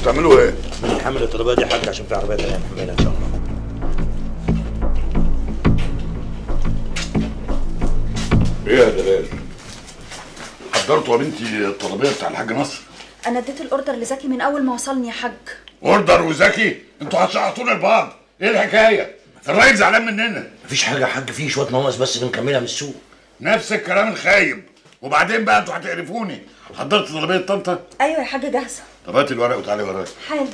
بتعملوا ايه؟ بنحمل الطلبات دي يا حاج عشان في عربيه تانيه نحملها ان شاء الله. ايه يا دلال؟ حضرتوا يا بنتي الطلبيه بتاع الحاج نصر؟ انا اديت الاوردر لزكي من اول ما وصلني يا حاج. اوردر وزكي؟ انتوا هتشعطونا لبعض، ايه الحكايه؟ الراجل زعلان مننا. مفيش حاجه يا حاج، في شويه نواقص بس بنكملها من السوق. نفس الكلام الخايب، وبعدين بقى انتوا هتقرفوني. حضرت طلبيه طنطا؟ ايوه يا حاج جاهزه. طب هاتي الورق وتعالي ورايا. حالا.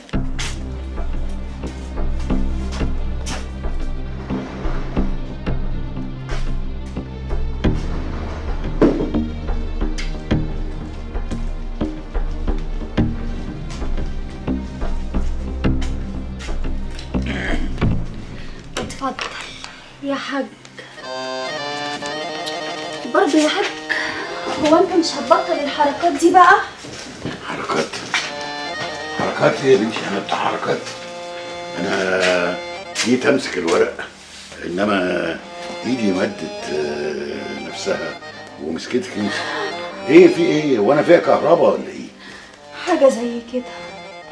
اتفضل يا حاج. برضه يا حاج، هو انت مش هتبطل الحركات دي بقى؟ حركات؟ حركات ايه يا بنتي؟ انا بتاع حركات؟ انا جيت امسك الورق، انما ايدي مدت نفسها ومسكتك انت. ايه في ايه؟ وانا فيها كهرباء ولا ايه؟ حاجه زي كده.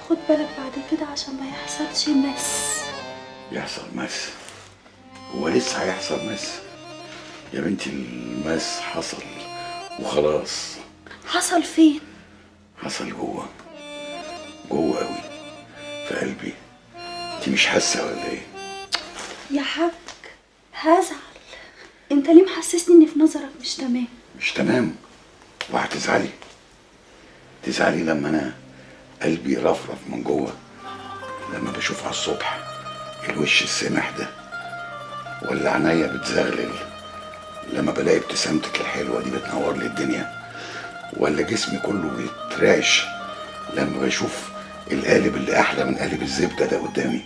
خد بالك بعد كده عشان ما يحصلش مس. يحصل مس؟ هو لسه هيحصل مس؟ يا بنتي المس حصل وخلاص. حصل فين؟ حصل جوه، جوه قوي في قلبي. انت مش حاسه ولا ايه؟ يا حاج هزعل. انت ليه محسسني ان في نظرك مش تمام؟ مش تمام؟ وهتزعلي؟ تزعلي لما انا قلبي رفرف من جوه، لما بشوف على الصبح الوش السمح ده، ولا عينيا بتزغلل لما بلاقي ابتسامتك الحلوه دي بتنور لي الدنيا، ولا جسمي كله بيترعش لما بشوف القالب اللي احلى من قالب الزبده ده قدامي.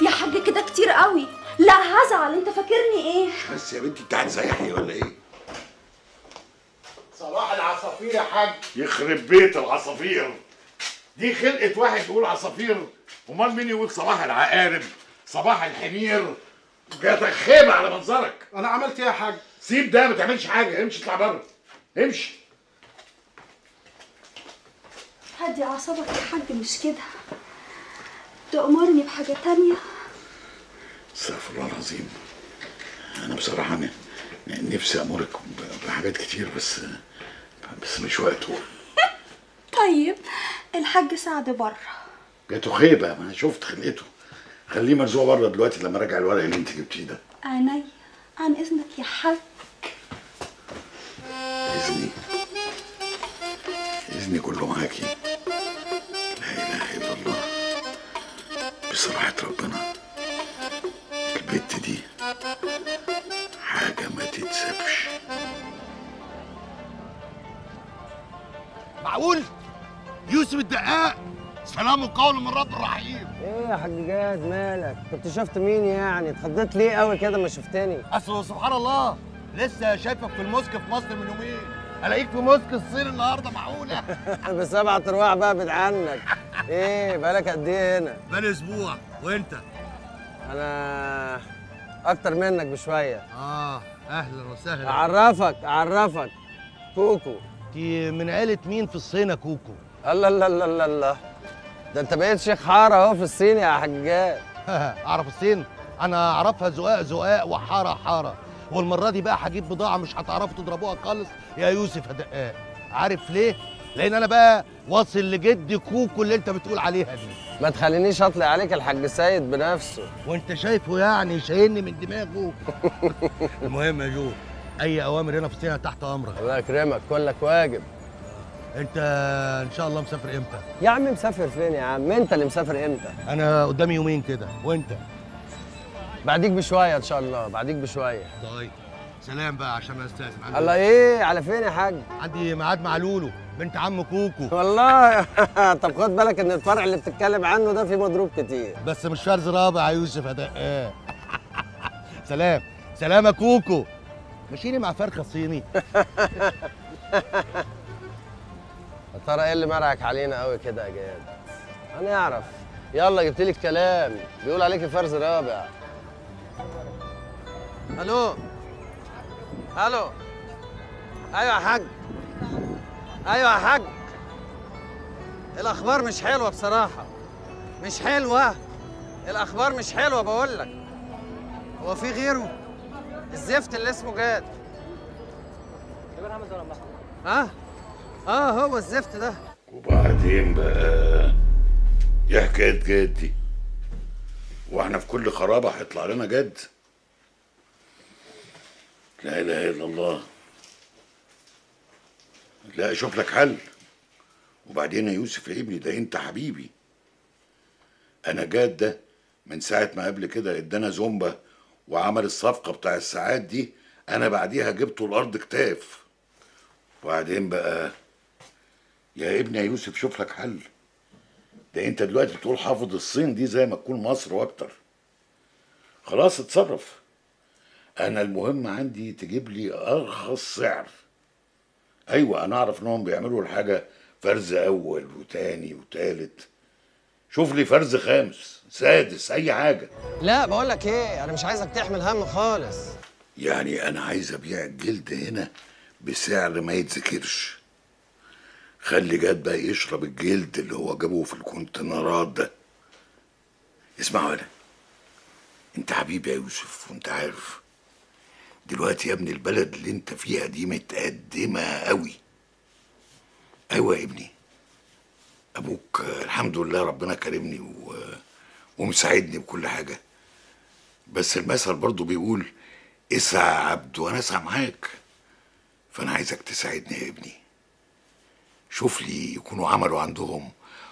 يا حاج كده كتير قوي. لا هزعل، انت فاكرني ايه؟ بس يا بنتي انت هتزيحي ولا ايه؟ صباح العصافير يا حاج. يخرب بيت العصافير، دي خلقه واحد يقول عصافير؟ امال مين يقول صباح العقارب، صباح الحمير؟ جاتك خيبه على منظرك. انا عملت ايه يا حاج؟ سيب ده، ما تعملش حاجه، امشي اطلع بره، امشي. هدي اعصابك يا حاج، مش كده. تأمرني بحاجه تانية؟ استغفر الله العظيم. انا بصراحه نفسي امرك بحاجات كتير، بس مش وقته. طيب الحاج سعد بره. جاته خيبه، ما انا شفت خلقته. خليه مرزوق بره دلوقتي لما راجع الورق اللي انت جبتيه ده. عينيا، عن اذنك يا حاج. اذني كله معاكي. لا اله الا الله. بصراحه ربنا البت دي حاجه ما تتسابش. معقول؟ يوسف الدقاق، سلام قول من رب الرحيم. ايه يا حاج جاد مالك؟ كنت شفت مين يعني؟ اتخضيت ليه قوي كده ما شفتني؟ اصل سبحان الله لسه شايفك في الموسك في مصر من يومين، الاقيك في موسك الصين النهارده. معقوله؟ بسبعة ارواح بقى ابعد عنك. ايه بقالك قد ايه هنا؟ بقالي اسبوع. وانت؟ انا اكتر منك بشويه. اهلا وسهلا. اعرفك كوكو. دي من عيله مين في الصين يا كوكو؟ الله الله الله الله الله، ده انت بقيت شيخ حاره اهو في الصين يا حجاج. اعرف الصين؟ انا اعرفها زقاق وحاره. والمره دي بقى هجيب بضاعه مش هتعرفوا تضربوها خالص يا يوسف يا دقاق. عارف ليه؟ لان انا بقى واصل لجد كوكو اللي انت بتقول عليها دي. ما تخلينيش اطلع عليك الحاج سيد بنفسه. وانت شايفه يعني شايلني من دماغه. المهم يا جو، اي اوامر هنا في الصين تحت امرك. الله يكرمك، كلك واجب. انت ان شاء الله مسافر امتى؟ يا عم مسافر فين يا عم؟ انت اللي مسافر امتى؟ انا قدامي يومين كده. وانت؟ بعديك بشويه ان شاء الله، بعديك بشويه. طيب سلام بقى عشان انا استاذن. الله ايه على فين يا حاج؟ عندي ميعاد مع لولو بنت عم كوكو. والله طب خد بالك ان الفرع اللي بتتكلم عنه ده فيه مضروب كتير. بس مش فرز رابع يا يوسف يا دقاق. سلام يا كوكو. ماشيني مع فرخه صيني. يا ترى ايه اللي مرعك علينا قوي كده يا جاد؟ انا اعرف. يلا جبت لي الكلام، بيقول عليك فرز رابع. الو ايوه يا حاج. الاخبار مش حلوه بصراحه، مش حلوه. الاخبار مش حلوه بقول لك. هو في غيره؟ الزفت اللي اسمه جاد. اه هو الزفت ده. وبعدين بقى ايه حكايه جد دي؟ واحنا في كل خرابه هيطلع لنا جد؟ لا اله الا الله. لا اشوف لك حل. وبعدين يا يوسف يا ابني، ده انت حبيبي. انا جاد ده من ساعه ما قبل كده ادانا زومبا وعمل الصفقه بتاع الساعات دي، انا بعديها جبته الارض كتاف. وبعدين بقى يا ابني يا يوسف شوف لك حل. ده انت دلوقتي بتقول حافظ الصين دي زي ما تكون مصر واكتر. خلاص اتصرف. انا المهم عندي تجيب لي ارخص سعر. ايوه انا اعرف انهم بيعملوا الحاجه فرز اول وتاني وتالت. شوف لي فرز خامس سادس اي حاجه. لا بقول لك ايه، انا مش عايزك تحمل هم خالص. يعني انا عايز ابيع الجلد هنا بسعر ما يتذكرش. خلي جاد بقى يشرب الجلد اللي هو جابه في الكونتينرات ده. اسمع انا، انت حبيبي يا يوسف وانت عارف دلوقتي يا ابني البلد اللي انت فيها دي متقدمه قوي. ايوه يا ابني، ابوك الحمد لله ربنا كرمني ومساعدني بكل حاجه. بس المثل برضو بيقول اسعى يا عبد وانا اسعى معاك. فانا عايزك تساعدني يا ابني. شوف لي يكونوا عملوا عندهم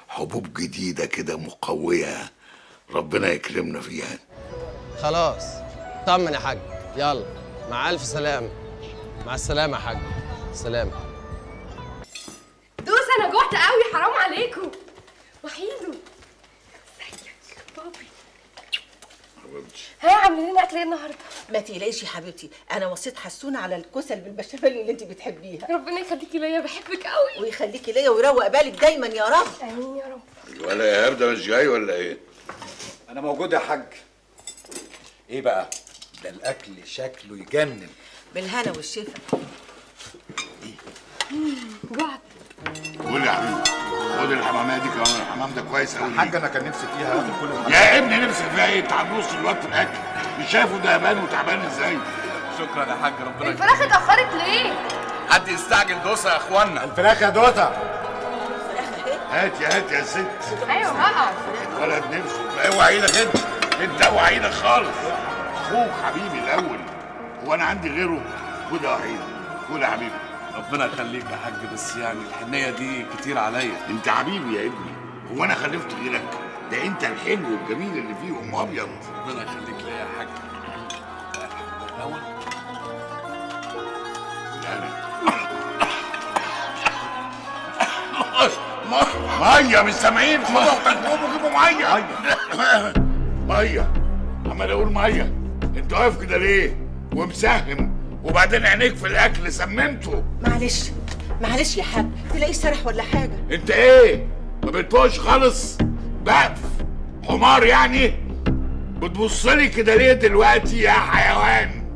حبوب جديده كده مقويه ربنا يكرمنا فيها. خلاص طمن يا حاج، يلا مع الف سلامه. مع السلامه يا حاج، سلام. دوس انا جوعت قوي حرام عليكم. وحيدو ازيك يا بابي؟ ها عاملين لنا اكل ايه النهارده؟ ما تقلقيش يا حبيبتي، انا وصيت حسونه على الكسل بالبشاميل اللي انت بتحبيها. ربنا يخليكي ليا، بحبك قوي. ويخليكي ليا ويروق بالك دايما يا رب. امين يا رب. ولا يا هاب ده مش جاي ولا ايه؟ انا موجود يا حاج. ايه بقى ده الاكل شكله يجنن. بالهنا والشفا. جوعت. قول يا حبيبي، خد الحماميه دي كمان. الحمام ده كويس قوي. حاج انا كان نفسي فيها اخد كل الحاجات. يا ابني نفسك فيها ايه؟ انت هتبص الوقت في الاكل مش شايفه ده يبان وتعبان ازاي؟ شكرا يا حاج، ربنا يكرمك. الفراخ اتاخرت ليه؟ حد يستعجل دوسه يا اخوانا. الفراخ يا دوسه. هات يا ست. ايوه بقى. ولد نفسه. اوعى ايدك انت اوعى ايدك خالص. اخوك حبيبي الاول، هو انا عندي غيره؟ خد يا وحيد، خد يا حبيبي. ربنا يخليك يا حاج، بس يعني الحنيه دي كتير عليا. انت حبيبي يا ابني، هو انا خلفت غيرك؟ ده انت الحلو والجميل اللي فيهم ابيض. ربنا يخليك ليا يا حاج. الاول ميه مش سامعين؟ خدوا اختك وجيبوا ميه. ميه عمال اقول ميه. انت واقف كده ليه ومسهم وبعدين عينيك في الاكل سممته؟ معلش يا حاج، تلاقيه سرح ولا حاجه. انت ايه ما بتفوقش خالص؟ بقف حمار يعني؟ بتبصلي كده ليه دلوقتي يا حيوان؟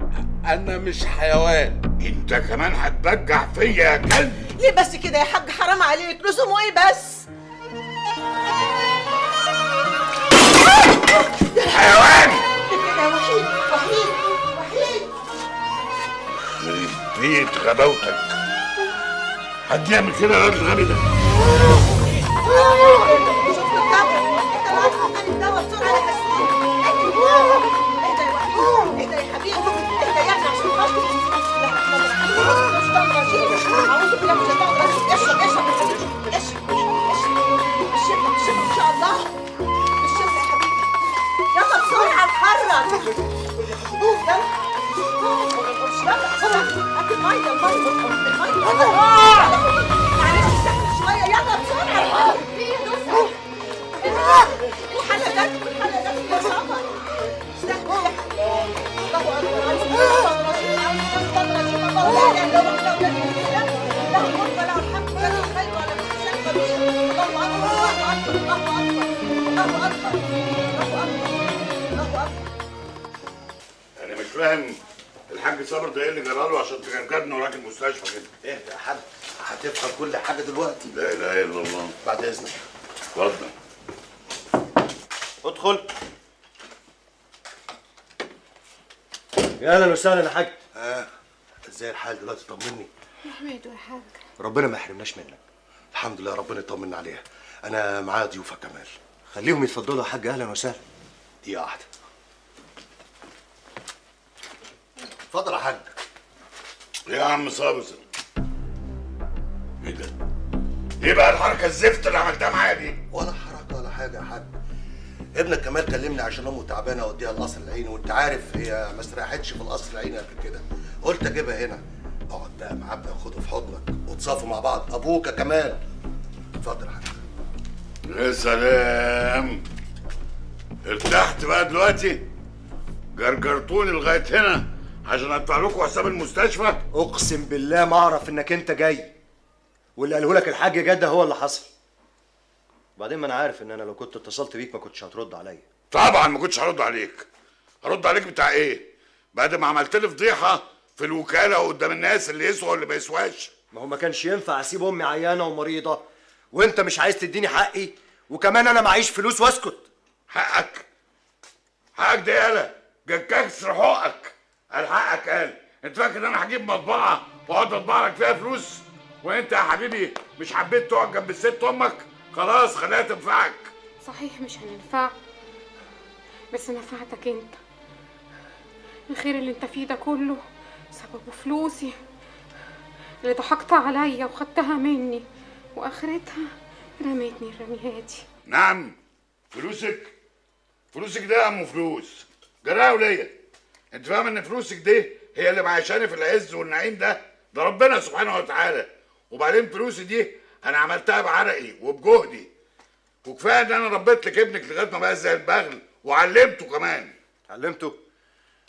انا مش حيوان. انت كمان هتبجح فيا يا كلب. ليه بس كده يا حاج؟ حرام عليك، لزومه ايه بس؟ حيوان كده يا وحيد. بيت غباوتك. حد يعمل كده يا راجل الغبي ده؟ شوف الدواء بسرعه يا حسين. اهدى يا وحيد، اهدى يا حبيبي، اهدى يا ابني عشان خاطري. اعوذ بالله من الشيطان الرجيم. اشرب بالشفا ان شاء الله. بالشفا يا حبيبي. يلا بسرعه اتحرك. يلا هات الميه. معلش استحمل شويه. يلا بسرعه. في ايه يا دوسه؟ الحلقه جت يا سمر. استحمل يا حبيبي. الله اكبر. انا مش فاهم الحاج صابر ده ايه اللي جراله عشان تجنجرنا وراك المستشفى كده؟ اهدى يا حاج، هتفهم كل حاجه دلوقتي. لا اله الا الله. بعد اذنك. اتفضل. ادخل. يا اهلا وسهلا يا حاج. ازاي الحال دلوقتي؟ طمني. يا حميد يا حاج. ربنا ما يحرمناش منك. الحمد لله، ربنا يطمنا عليها. انا معايا ضيوفه كمال. خليهم يتفضلوا يا حاج. اهلا وسهلا. دقيقه واحده. اتفضل يا حاج. ايه يا عم صابر؟ ايه ده؟ ايه بقى الحركه الزفت اللي عملتها معايا دي؟ ولا حركه ولا حاجه يا حاج. ابنك كمال كلمني عشان امه تعبانه اوديها القصر العيني، وانت عارف هي ما استريحتش في القصر العيني قبل كده. قلت اجيبها هنا. اقعد بقى معاه بقى، خده في حضنك وتصافوا مع بعض. ابوك يا كمال. اتفضل يا حاج. يا سلام. ارتحت بقى دلوقتي؟ جرجرتوني لغايه هنا عشان ادفع لكم حساب المستشفى؟ اقسم بالله ما اعرف انك انت جاي، واللي قاله لك الحاج جد هو اللي حصل. وبعدين ما انا عارف ان انا لو كنت اتصلت بيك ما كنتش هترد عليا. طبعا ما كنتش هرد عليك. هرد عليك بتاع ايه؟ بعد ما عملت لي فضيحه في الوكاله وقدام الناس اللي يسوى واللي ما يسواش. ما هو ما كانش ينفع اسيب امي عيانه ومريضه وانت مش عايز تديني حقي، وكمان انا معيش فلوس واسكت. حقك ده يالا كسر حقك. قال حقك. قال انت فاكر ان انا هجيب مطبعه واقعد اطبع لك فيها فلوس؟ وانت يا حبيبي مش حبيت تقعد جنب الست امك؟ خلاص خليها تنفعك. صحيح مش هننفع، بس نفعتك انت. الخير اللي انت فيه ده كله سببه فلوسي اللي ضحكت عليا وخدتها مني، واخرتها رميتني الرميهاتي. نعم. فلوسك ده يا ام فلوس جراها وليا. انت فاهم ان فلوسك دي هي اللي معيشاني في العز والنعيم ده ربنا سبحانه وتعالى. وبعدين فلوسي دي انا عملتها بعرقي وبجهدي، وكفايه ان انا ربيت لك ابنك لغايه ما بقى زي البغل وعلمته كمان. علمته؟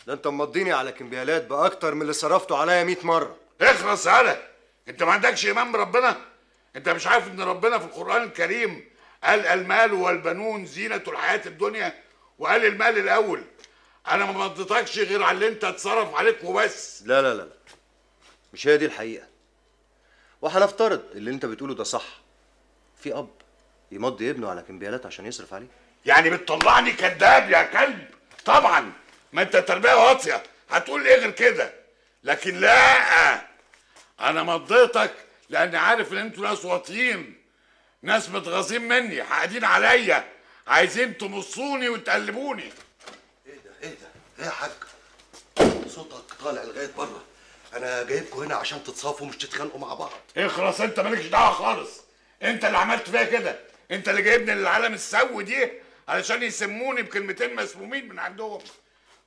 ده انت مضيني على كمبيالات باكتر من اللي صرفته عليا 100 مره. اخلص يالا. انت ما عندكش ايمان بربنا؟ انت مش عارف ان ربنا في القران الكريم قال المال والبنون زينة الحياة الدنيا؟ وقال المال الاول. انا ما مضيتكش غير على اللي انت اتصرف عليك وبس. لا لا لا، مش هي دي الحقيقه. وهنفترض اللي انت بتقوله ده صح. في اب يمضي ابنه على كمبيالات عشان يصرف عليه؟ يعني بتطلعني كذاب يا كلب؟ طبعا، ما انت تربيه واطيه، هتقول ايه غير كده؟ لكن لا، انا مضيتك لاني عارف ان انتوا ناس واطيين، ناس متغاظين مني، حاقدين عليا، عايزين تمصوني وتقلبوني. ايه ده؟ ايه يا حاج؟ صوتك طالع لغايه بره. انا جايبكم هنا عشان تتصافوا مش تتخانقوا مع بعض. اخلص، انت مالكش دعوه خالص. انت اللي عملت فيا كده. انت اللي جايبني للعالم السوي دي علشان يسموني بكلمتين مسمومين من عندهم.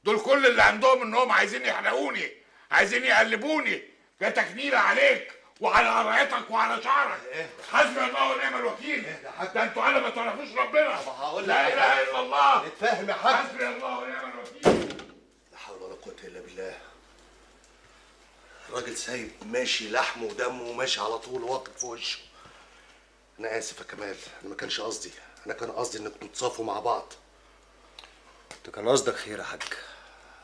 دول كل اللي عندهم انهم عايزين يحرقوني، عايزين يقلبوني. ده تكنيله عليك وعلى قرعتك وعلى شعرك. حسبي الله ونعم الوكيل. ده انتوا على ما تعرفوش ربنا. لا اله الا الله. اتفاهم يا حاج. حسبي الله ونعم الوكيل. لا حول ولا قوه الا بالله. الراجل سايب ماشي لحمه ودمه وماشي على طول واقف في وشه. انا اسف يا كمال، انا ما كانش قصدي. انا كان قصدي انكم تتصافوا مع بعض. انت كان قصدك خير يا حاج،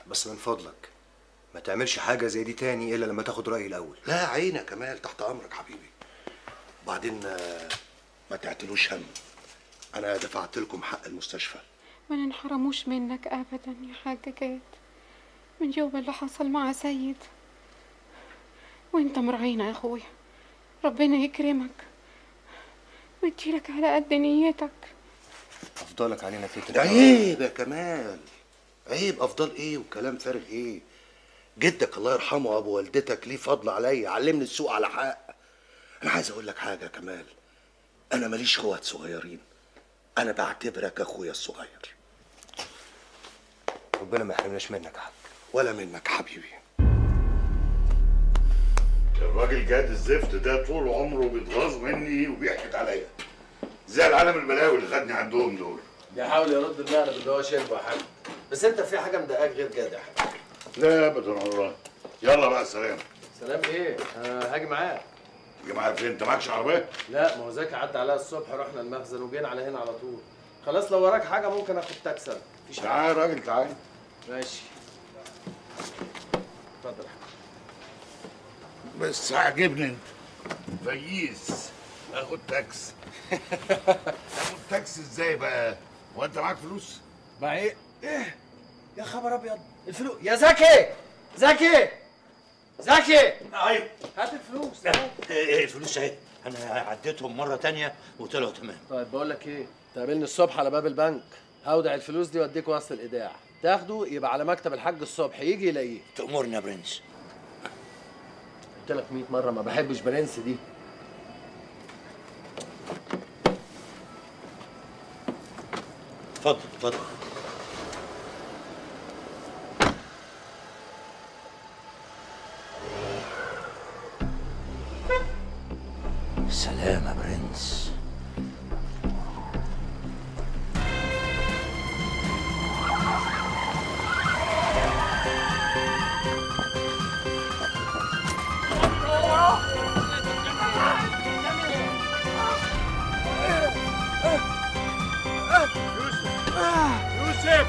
بس من فضلك ما تعملش حاجه زي دي تاني الا لما تاخد رايي الاول. لا عيني يا كمال، تحت امرك حبيبي. وبعدين ما تعتلوش هم، انا دفعت لكم حق المستشفى. ما ننحرموش منك ابدا يا حاج جاد من يوم اللي حصل مع سيد، وانت مراعينا يا اخويا. ربنا يكرمك ويديلك على قد نيتك. افضلك علينا كده. عيب يا كمال، عيب. افضل ايه وكلام فارغ ايه؟ جدك الله يرحمه وابو والدتك ليه فضل عليا، علمني السوق على حق. انا عايز اقول لك حاجه يا كمال، انا ماليش اخوات صغيرين، انا بعتبرك اخويا الصغير. ربنا ما يحرمناش منك يا حاج. ولا منك حبيبي. الراجل جاد الزفت ده طول عمره بيتغاظ مني وبيحكي عليا زي العالم البلاوي اللي خدني عندهم دول. بيحاول يرد المقلب اللي هو شايفه يا حاج، بس انت في حاجه مضايقاك غير جاد يا حاج؟ لا ابدا والله. يلا بقى سلام. سلام ايه؟ انا هاجي معاك. يا جماعه فين؟ انت معكش عربيه؟ لا، ما هو زكي عدى عليا الصبح، رحنا المخزن وجينا على هنا على طول. خلاص لو وراك حاجه ممكن اخد تاكسي. مفيش حاجه. تعال يا راجل تعال. ماشي. اتفضل. بس عاجبني انت فييس. اخد تاكس. اخد تاكس ازاي بقى؟ هو انت معاك فلوس؟ مع ايه؟ ايه؟ يا خبر ابيض، الفلوس يا زكي! زكي! زكي! ايوه هات الفلوس. ايه الفلوس اهي، انا عديتهم مره تانية وطلعوا تمام. طيب بقول لك ايه؟ تقابلني الصبح على باب البنك، هودع الفلوس دي واديك وسط الايداع، تاخده يبقى على مكتب الحاج الصبح، يجي يلاقيه. تأمرني يا برنس. قلت لك 100 مره ما بحبش برنس دي. اتفضل اتفضل. سلام يا برنس. يوسف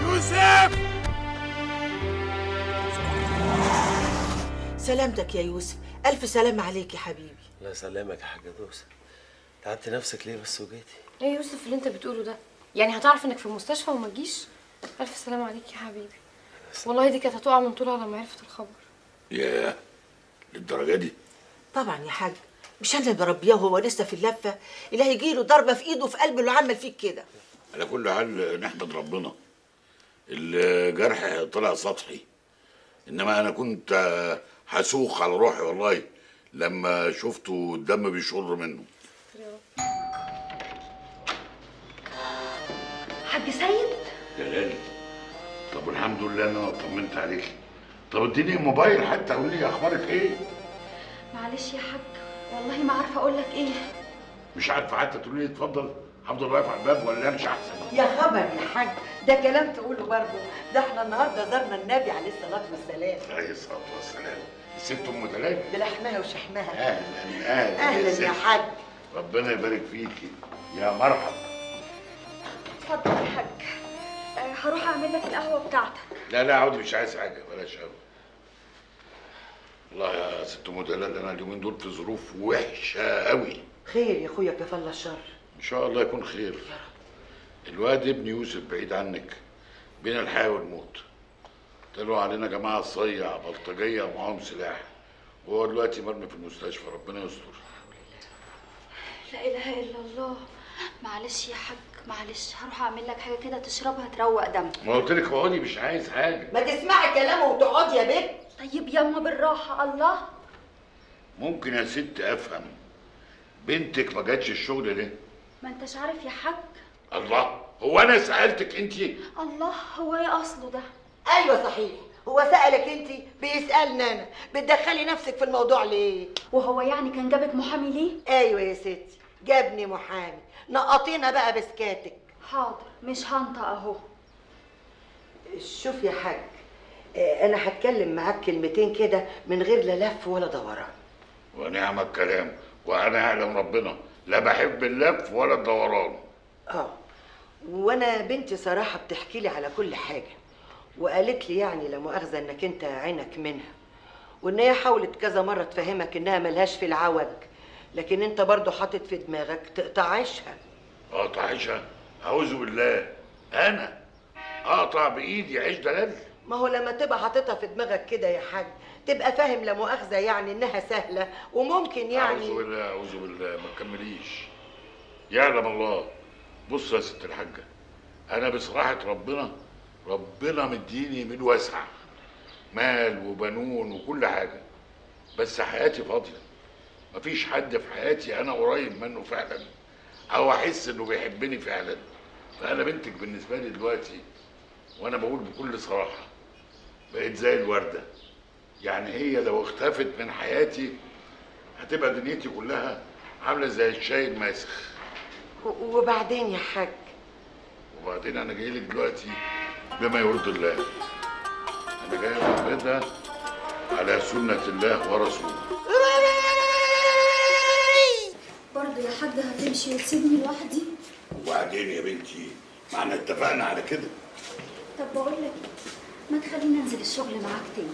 يوسف سلامتك يا يوسف، الف سلامة عليك يا حبيبي. الله يسلمك يا حاجه دوسه. تعبت نفسك ليه بس وجيتي؟ ايه يا يوسف اللي انت بتقوله ده؟ يعني هتعرف انك في المستشفى وما تجيش؟ الف سلامة عليك يا حبيبي. والله دي كانت هتقع من طولها لما عرفت الخبر. ياه للدرجه دي؟ طبعا يا حاج، مش انا بربيه وهو لسه في اللفه، اللي هيجيله ضربه في ايده وفي قلبه اللي عمل فيك كده. على كل حال نحمد ربنا، الجرح طلع سطحي، انما انا كنت هسوق على روحي والله لما شفته الدم بيشر منه. حاج سيد؟ جلالي، طب الحمد لله ان انا طمنت عليكي. طب اديني موبايل حتى قولي لي اخبارك ايه. معلش يا حاج، والله ما عارفه اقول لك ايه. مش عارفه حتى تقولي لي اتفضل هفضل واقف على الباب ولا امشي احسن؟ يا خبر يا حاج، ده كلام تقوله برضه، ده احنا النهارده زرنا النبي عليه الصلاه والسلام. عليه الصلاه والسلام. الست ام دلال بلحمها وشحمها. اهلا اهلا يا حاج. ربنا يبارك فيكي يا مرحبا. اتفضل يا حاج، هروح اعمل لك القهوه بتاعتك. لا لا عودي، مش عايز حاجه، بلاش قهوه. والله يا ست ام دلال انا اليومين دول في ظروف وحشه قوي. خير يا اخويا، كفى الله الشر. ان شاء الله يكون خير. الواد ابن يوسف بعيد عنك، بين الحياه والموت. طلعوا علينا جماعه صيع بلطجيه ومعاهم سلاح، وهو دلوقتي مرمي في المستشفى، ربنا يستر. لا اله الا الله. معلش يا حاج معلش، هروح اعمل لك حاجه كده تشربها تروق دمك. ما قلت لك اقعدي، مش عايز حاجه. ما تسمعي كلامه وتقعدي يا بنت. طيب ياما بالراحه. الله، ممكن يا ست افهم بنتك ما جاتش الشغل ليه؟ ما انتش عارف يا حاج. الله، هو انا سالتك انت؟ الله، هو ايه اصله ده؟ ايوه صحيح، هو سالك انت، بيسالني انا. بتدخلي نفسك في الموضوع ليه؟ وهو يعني كان جابك محامي ليه؟ ايوه يا ستي، جابني محامي. نقطينا بقى بسكاتك. حاضر، مش هنطق اهو. شوف يا حاج، انا هتكلم معاك كلمتين كده من غير لا لف ولا دوران. ونعم الكلام، وانا اعلم ربنا لا بحب اللف ولا الدوران. وانا بنتي صراحه بتحكي لي على كل حاجه، وقالت لي يعني لا مؤاخذه انك انت عينك منها، وان هي حاولت كذا مره تفهمك انها ملهاش في العوج، لكن انت برضه حاطط في دماغك تقطعشها. اقطعشها؟ اعوذ بالله، انا اقطع بايدي عيش دلال؟ ما هو لما تبقى حاططها في دماغك كده يا حاج، تبقى فاهم لا مؤاخذه يعني انها سهله وممكن يعني. اعوذ بالله اعوذ بالله، ما تكمليش. يعلم الله. بص يا ست الحاجه، انا بصراحه ربنا مديني من واسع، مال وبنون وكل حاجه، بس حياتي فاضيه. مفيش حد في حياتي انا قريب منه فعلا او احس انه بيحبني فعلا. فانا بنتك بالنسبه لي دلوقتي، وانا بقول بكل صراحه، بقت زي الورده. يعني هي لو اختفت من حياتي هتبقى دنيتي كلها عامله زي الشاي الماسخ. وبعدين يا حاج؟ وبعدين انا جاي لك دلوقتي بما يرضي الله. انا جاي اعبدها على سنه الله ورسوله. برضه يا حاج هتمشي وتسيبني لوحدي؟ وبعدين يا بنتي، ما احنا اتفقنا على كده. طب بقول لك، ما تخليني انزل الشغل معاك تاني.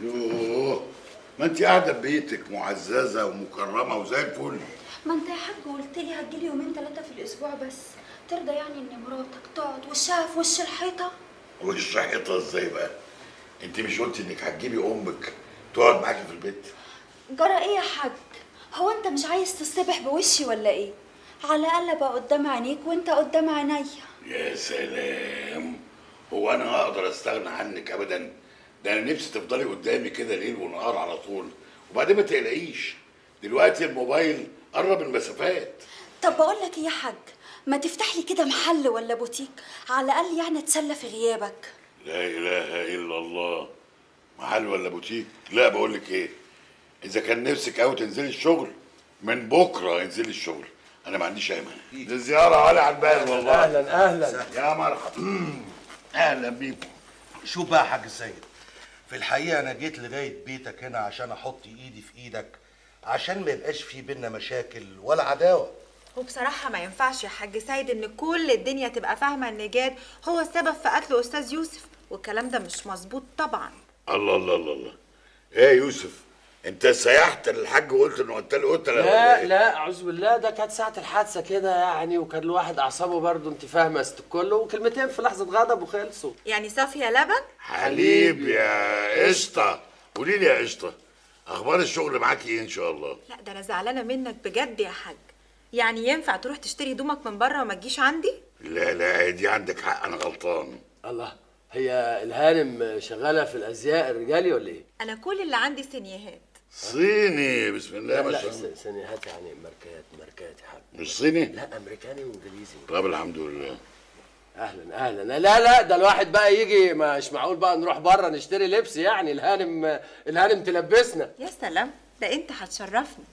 يوه، ما انت قاعده ببيتك معززه ومكرمه وزي الفل. ما انت يا حاج قلت لي هتجيلي يومين 3 في الاسبوع بس، ترضى يعني ان مراتك تقعد وشها في وش الحيطه؟ وش حيطه ازاي بقى؟ انت مش قلتي انك هتجيبي امك تقعد معاكي في البيت؟ جرى ايه يا حاج؟ هو انت مش عايز تصطبح بوشي ولا ايه؟ على الاقل ابقى قدام عينيك وانت قدام عينيا. يا سلام، هو انا اقدر استغنى عنك ابدا؟ ده انا نفسي تفضلي قدامي كده ليل ونهار على طول. وبعدين ما تقلقيش، دلوقتي الموبايل قرب المسافات. طب بقول لك ايه يا حاج، ما تفتح لي كده محل ولا بوتيك على الاقل يعني اتسلى في غيابك. لا اله الا الله، محل ولا بوتيك؟ لا بقول لك ايه، اذا كان نفسك قوي تنزلي الشغل من بكره انزلي الشغل، انا ما عنديش اي مانع. دي زياره عالية على البال والله. اهلا اهلا يا مرحبا. اهلا بيكم. شوف بقى يا حاج سيد، في الحقيقه انا جيت لغايه بيتك هنا عشان احط ايدي في ايدك، عشان ما يبقاش في بينا مشاكل ولا عداوه. وبصراحة ما ينفعش يا حاج سيد ان كل الدنيا تبقى فاهمة ان جاد هو السبب في قتل استاذ يوسف، والكلام ده مش مظبوط طبعا. الله الله الله الله. ايه يا يوسف، انت سيحت الحاج وقلت انه قتل قتله لا إيه؟ لا اعوذ بالله، ده كانت ساعة الحادثة كده يعني، وكان الواحد اعصابه برضه انت فاهمة يا ست الكل، وكلمتين في لحظة غضب وخلصوا. يعني صافية لبن؟ حليب يا قشطه. قولي لي يا قشطه، اخبار الشغل معاكي ايه ان شاء الله؟ لا ده انا زعلانة منك بجد يا حاج. يعني ينفع تروح تشتري هدومك من بره وما تجيش عندي؟ لا لا دي عندك حق، انا غلطان. الله، هي الهانم شغالة في الازياء الرجالي ولا ايه؟ انا كل اللي عندي سينيهات. صيني؟ بسم الله ما لا شاء الله. لا سينيهات يعني ماركات يا حاج. مش صيني؟ لا امريكاني وانجليزي. طب الحمد لله. اهلا اهلا. لا ده الواحد بقى يجي، مش معقول بقى نروح بره نشتري لبس يعني، الهانم تلبسنا. يا سلام، ده انت هتشرفني.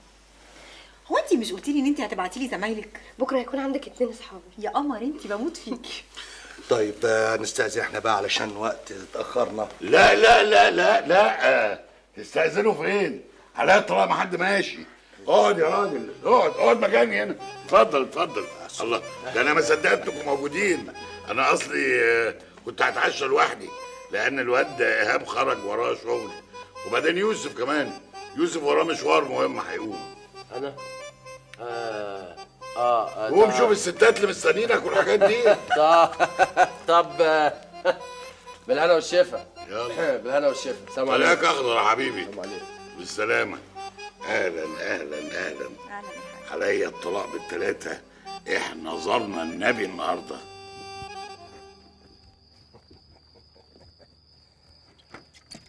هو انت مش قلتي لي ان انت هتبعتي لي زمايلك؟ بكره هيكون عندك 2 اصحاب. يا قمر انت بموت فيكي. طيب نستأذن احنا بقى علشان وقت اتأخرنا. لا لا لا لا لا، تستأذنوا فين؟ على طالما حد ماشي. اقعد يا راجل، اقعد مكاني هنا. اتفضل اتفضل. الله، ده انا ما صدقتكم موجودين. انا اصلي كنت هتعشى لوحدي، لان الواد ايهاب خرج وراه شغل، وبعدين يوسف كمان، يوسف وراه مشوار مهم هيقوم. انا قوم شوف الستات اللي مستنيينك والحاجات دي. طب بالهنا والشفا. يلا بالهنا والشفا. سلام عليكم. عليك اخضر يا حبيبي. سلام عليكم. بالسلامة. اهلا اهلا اهلا. عليا الطلاق ب3، احنا زرنا النبي النهارده.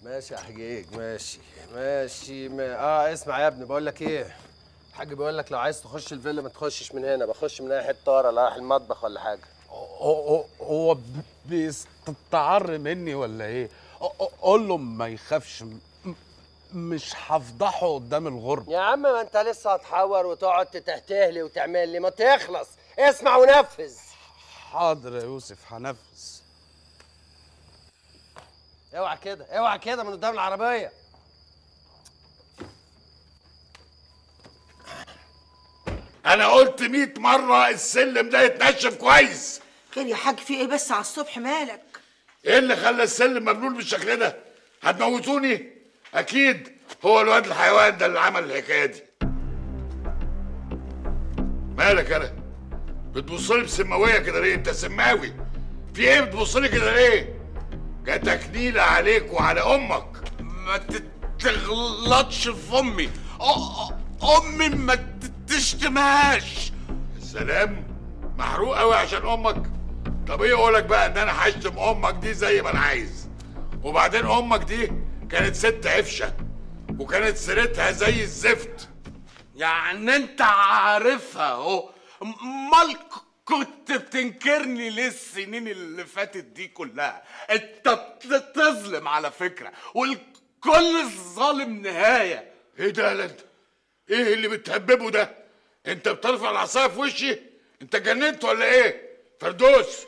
ماشي يا حجيج، ماشي اسمع يا ابني، بقول لك ايه، الحاج بيقول لك لو عايز تخش الفيلا ما تخشش من هنا، بخش من اي حته ورا، لا رايح المطبخ ولا حاجه. هو بيستعر مني ولا ايه؟ قول له ما يخافش، مش هفضحه قدام الغرب. يا عم ما انت لسه هتحور وتقعد تتهتهلي وتعمل لي، ما تخلص اسمع ونفذ. حاضر يا يوسف هنفذ. اوعى كده من قدام العربيه. انا قلت 100 مرة السلم ده يتنشف كويس. خير يا حاج، في ايه بس على الصبح مالك؟ ايه اللي خلى السلم مبلول بالشكل ده؟ هتموتوني؟ اكيد هو الواد الحيوان ده اللي عمل الحكايه دي. مالك انا؟ بتبصلي بسماويه كده ليه؟ انت سماوي. في ايه بتبصلي كده ليه؟ جاتك نيله عليك وعلى امك. ما تغلطش في امي، امي ما تشتمهاش. السلام، محروق قوي عشان امك. طب ايه اقولك بقى ان انا هشتم امك دي زي ما انا عايز. وبعدين امك دي كانت ست عفشه، وكانت سيرتها زي الزفت. يعني انت عارفها اهو، امال كنت بتنكرني ليه السنين اللي فاتت دي كلها؟ انت بتظلم على فكره، والكل ظالم نهايه. ايه ده انت؟ ايه اللي بتهببه ده؟ انت بترفع العصايه في وشي؟ انت جننت ولا ايه؟ فردوس.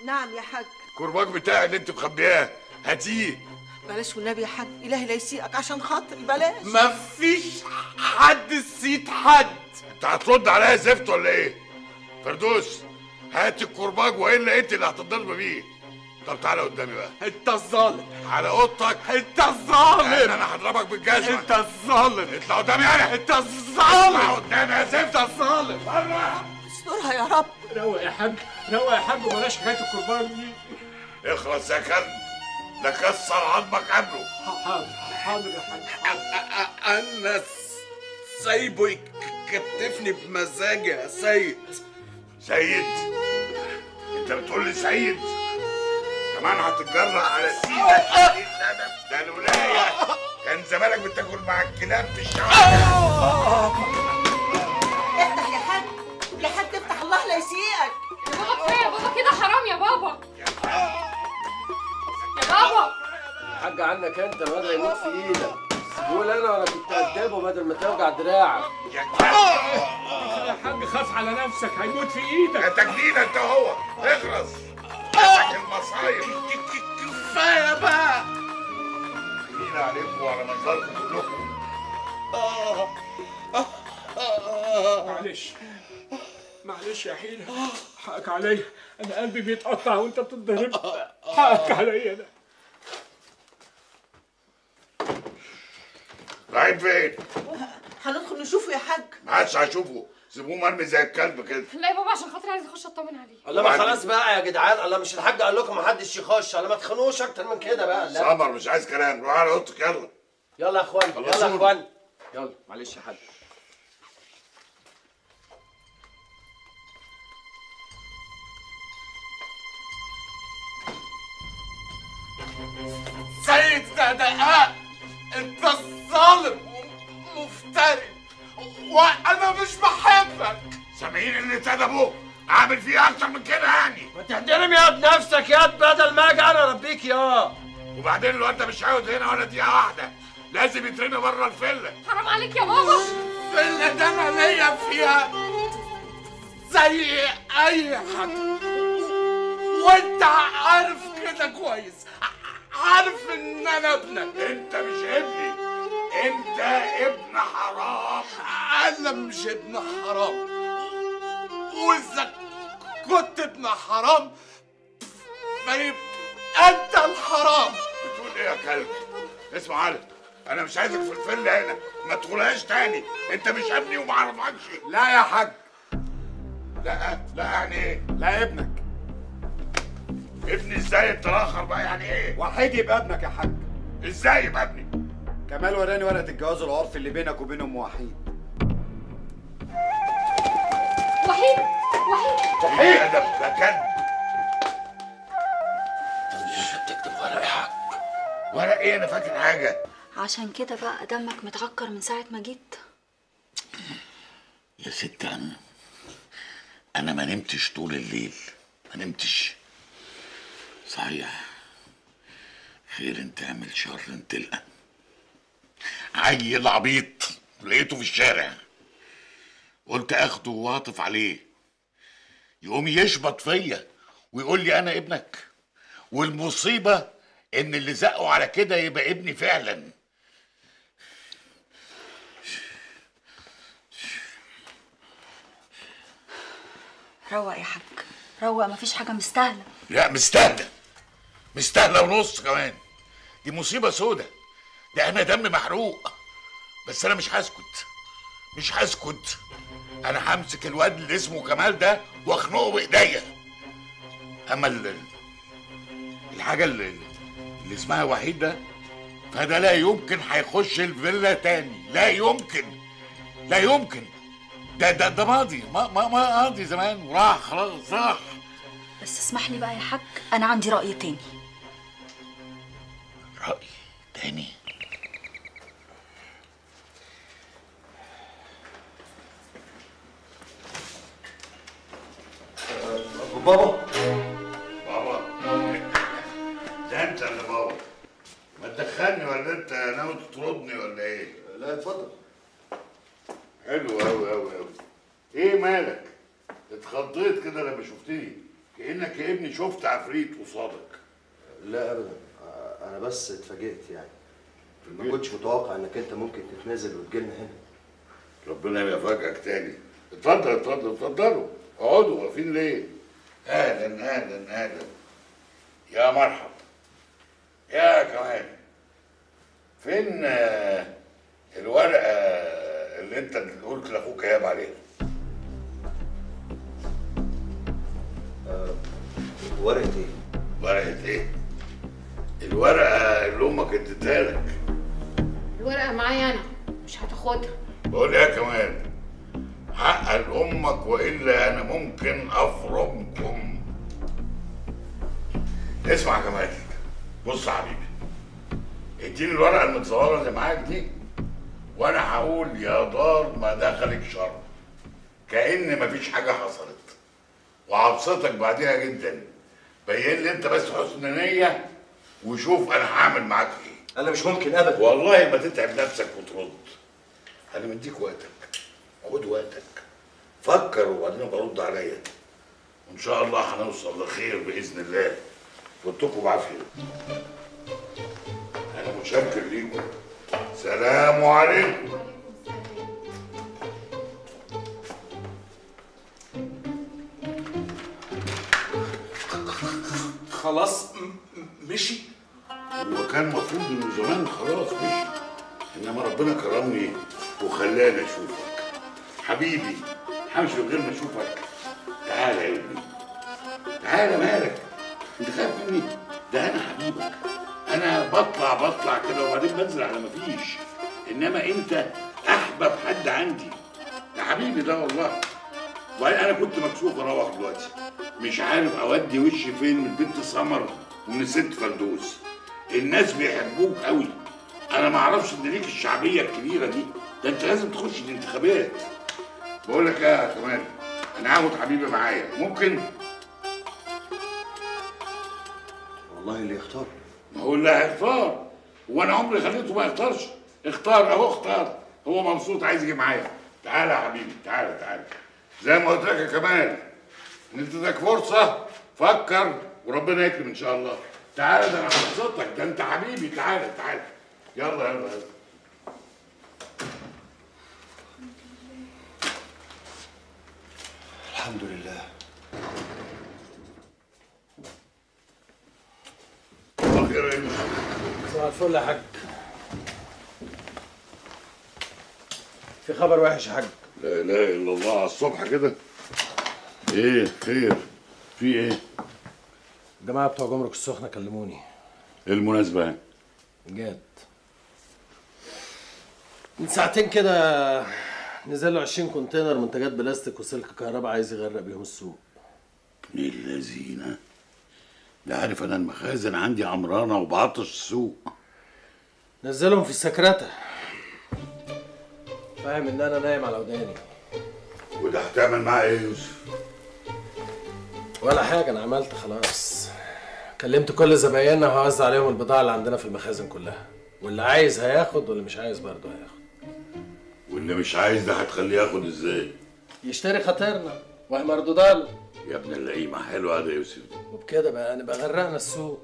نعم يا حاج. الكرباج بتاعي اللي انت مخبياه هاتيه. بلاش والنبي يا حاج، الهي لا يسيئك عشان خاطري، بلاش. مفيش حد سيد حد. انت هترد عليا زفت ولا ايه؟ فردوس، هات الكرباج والا انت اللي هتضرب بيه. طب تعالى قدامي بقى. انت الظالم. على اوضتك. انت الظالم. انا هضربك بالجزمه. انت الظالم. اطلع قدامي انا. انت الظالم. اطلع قدامي يا زفت. انت الظالم. استرها يا رب. روق يا حاج، روق يا حاج، وبلاش حكايه القربان دي. اخلص يا كلب، لا كسر عظمك قبله. حاضر حاضر يا حاج. انا سايبه يكتفني بمزاجي يا سيد. سيد؟ انت بتقول لي سيد؟ كمان هتتجرأ على سيدك؟ ده الولايه كان زمانك بتاكل مع الكلاب في الشوارع. افتح يا حاج، يا حاج افتح، الله لا يسيئك. يا بابا كفايه يا بابا كده، حرام يا بابا. يا بابا الحاج عنك انت، الواد هيموت في ايدك. سيبهولي انا ولا كنت هدبه بدل ما توجع دراعك. يا حاج خاف على نفسك، هيموت في ايدك. يا تجنين انت هو، اخرس. مسك المصايب. كفايه بقى. تجنين عليكم وعلى منظركم كلكم. معلش معلش يا حيلة، حقك عليا، انا قلبي بيتقطع وانت بتتضرب. حقك عليا انا. رايح فين؟ هندخل نشوفه يا حاج. ما عادش هشوفه، سيبوه مرمي زي الكلب كده. لا يا بابا عشان خاطري عايز اخش اطمن عليه. الله ما خلاص بقى يا جدعان، الله مش الحاج قال لكم محدش يخش، الله ما تخنوش اكتر من كده بقى. لا سمر مش عايز كلام، روح على اوضتك يلا. يلا يا اخوان، يلا يا اخوان، يلا. معلش يا حاج. سيد دقاق، انت الظالم ومفتري، وانا مش بحبك. سامعين اللي اتدبوا؟ اعمل فيه اكتر من كده يعني؟ ما تحترم يا بنفسك يا بدل ما اجي انا اربيك يا. وبعدين لو انت مش هيقعد هنا ولا دقيقه واحده، لازم يترمي بره الفيلا. حرام عليك يا بابا. الفيلا ده انا ليا فيها زي اي حد، وانت عارف كده كويس، عارف ان انا ابنك. انت مش ابني، انت ابن حرام. انا مش ابن حرام، واذا كنت ابن حرام فيبقى انت الحرام. بتقول ايه يا كلب؟ اسمع علي، انا مش عايزك في الفيلا هنا، ما تدخلهاش تاني. انت مش ابني وما اعرفكش. لا يا حاج. لا يعني ايه؟ لا ابنك. ابني ازاي؟ اتراخر بقى يعني ايه؟ وحيد يبقى ابنك يا حاج. ازاي يبقى ابني؟ كمال وراني ورقه الجواز العرفي اللي بينك وبين ام وحيد. وحيد وحيد ده كلب. مش بتكتب ورق يا حاج. ورق ايه؟ انا فاكر حاجه. عشان كده بقى دمك متعكر من ساعة ما جيت. يا ست انا ما نمتش طول الليل، ما نمتش. صحيح، خير انت اعمل شر انت تلقى. عيل عبيط لقيته في الشارع، قلت اخده واعطف عليه، يقوم يشبط فيا ويقول لي انا ابنك. والمصيبه ان اللي زقه على كده يبقى ابني فعلا. روق يا حاج، روق، مفيش حاجة مستاهلة. لا مستاهله، مستاهله ونص كمان. دي مصيبه سودة، ده انا دم محروق. بس انا مش هسكت، مش هسكت. انا همسك الواد اللي اسمه كمال ده واخنقه بايديا. اما الحاجه اللي اسمها وحيد ده، فده لا يمكن هيخش الفيلا تاني، لا يمكن، لا يمكن. ده ماضي، ما قاضي زمان وراح خلاص، راح. بس اسمح لي بقى يا حاج، أنا عندي رأي تاني. رأي تاني؟ بابا. بابا؟ ده انت اللي بابا. ما تدخلني ولا انت ناوي تطردني ولا ايه؟ لا اتفضل. حلو قوي قوي قوي. ايه مالك؟ اتخضيت كده لما شفتني، كأنك يا ابني شفت عفريت قصادك. لا ابدا، انا بس اتفاجئت يعني. ما كنتش متوقع انك انت ممكن تتنازل وتجيلنا هنا. ربنا يفاجئك تاني. اتفضل اتفضل اتفضلوا، اقعدوا واقفين ليه؟ اهلا اهلا اهلا. يا مرحب. يا كمال، فين الورقة اللي انت قلت لاخوك ايهاب عليها؟ ورقة ايه؟ ورقة ايه؟ الورقة اللي امك اديتها لك. الورقة معايا أنا، مش هتاخدها. بقول يا كمال، حق لامك والا انا ممكن افرمكم. اسمع يا كمال، بص يا حبيبي، اديني الورقه المتصوره اللي معاك دي وانا هقول يا دار ما دخلك شر، كأن مفيش حاجه حصلت، وهبسطك بعديها جدا. بين لي انت بس حسن نيه وشوف انا هعمل معاك ايه. انا مش ممكن ابدا. والله ما تتعب نفسك وترد، انا مديك وقتك، خد وقتك، فكر وبعدين برد عليا، وان شاء الله هنوصل لخير باذن الله. فوتكم بعافيه. انا متشكر ليكم. سلام عليكم. خلاص مشي. هو كان المفروض من زمان خلاص مشي، انما ربنا كرمني وخلاني اشوفك حبيبي. همشي من غير ما اشوفك. تعالى يا ابني، تعالى، مالك؟ انت خايف مني؟ ده انا حبيبك. انا بطلع كده وبعدين بنزل على مفيش، انما انت احبب حد عندي يا حبيبي ده والله. وبعدين انا كنت مكسوف اروح دلوقتي، مش عارف اودي وشي فين من البنت سمر ومن الست فردوس. الناس بيحبوك قوي، انا ما اعرفش ان ليك الشعبيه الكبيره دي، ده انت لازم تخش الانتخابات. بقول لك ايه يا كمال، انا هاخد حبيبي معايا، ممكن؟ والله اللي يختار. ما هو اللي هيختار، هو انا عمري خليته ما يختارش؟ اختار اهو، اختار، هو مبسوط عايز يجي معايا. تعالى يا حبيبي، تعالى زي ما قلت لك يا كمال، ان اديتك فرصه، فكر وربنا يكرم ان شاء الله. تعالى، ده انا هبسطك، ده انت حبيبي. تعالى يلا. الحمد لله. خير يا يوسف. صباح الفل يا حاج. في خبر وحش يا حاج. لا اله الا الله، على الصبح كده؟ ايه خير؟ في ايه؟ الجماعه بتوع جمرك السخنه كلموني. ايه المناسبه؟ جاد من ساعتين كده نزل له 20 كونتينر منتجات بلاستيك وسلك كهرباء، عايز يغرق بيهم السوق. ابن اللذينه، لا عارف انا المخازن عندي عمرانه وبعطش السوق. نزلهم في السكرته، فاهم ان انا نايم على وداني. وده هتعمل معاه ايه يا يوسف؟ ولا حاجه، انا عملت خلاص. كلمت كل زبايننا وهوزع عليهم البضاعه اللي عندنا في المخازن كلها، واللي عايز هياخد واللي مش عايز برضه هياخد. واللي مش عايز ده هتخليه ياخد ازاي؟ يشتري خاطرنا وهي مردوده له. يا ابن اللئيمه، حلوه ده يا يوسف. وبكده بقى نبقى غرقنا السوق.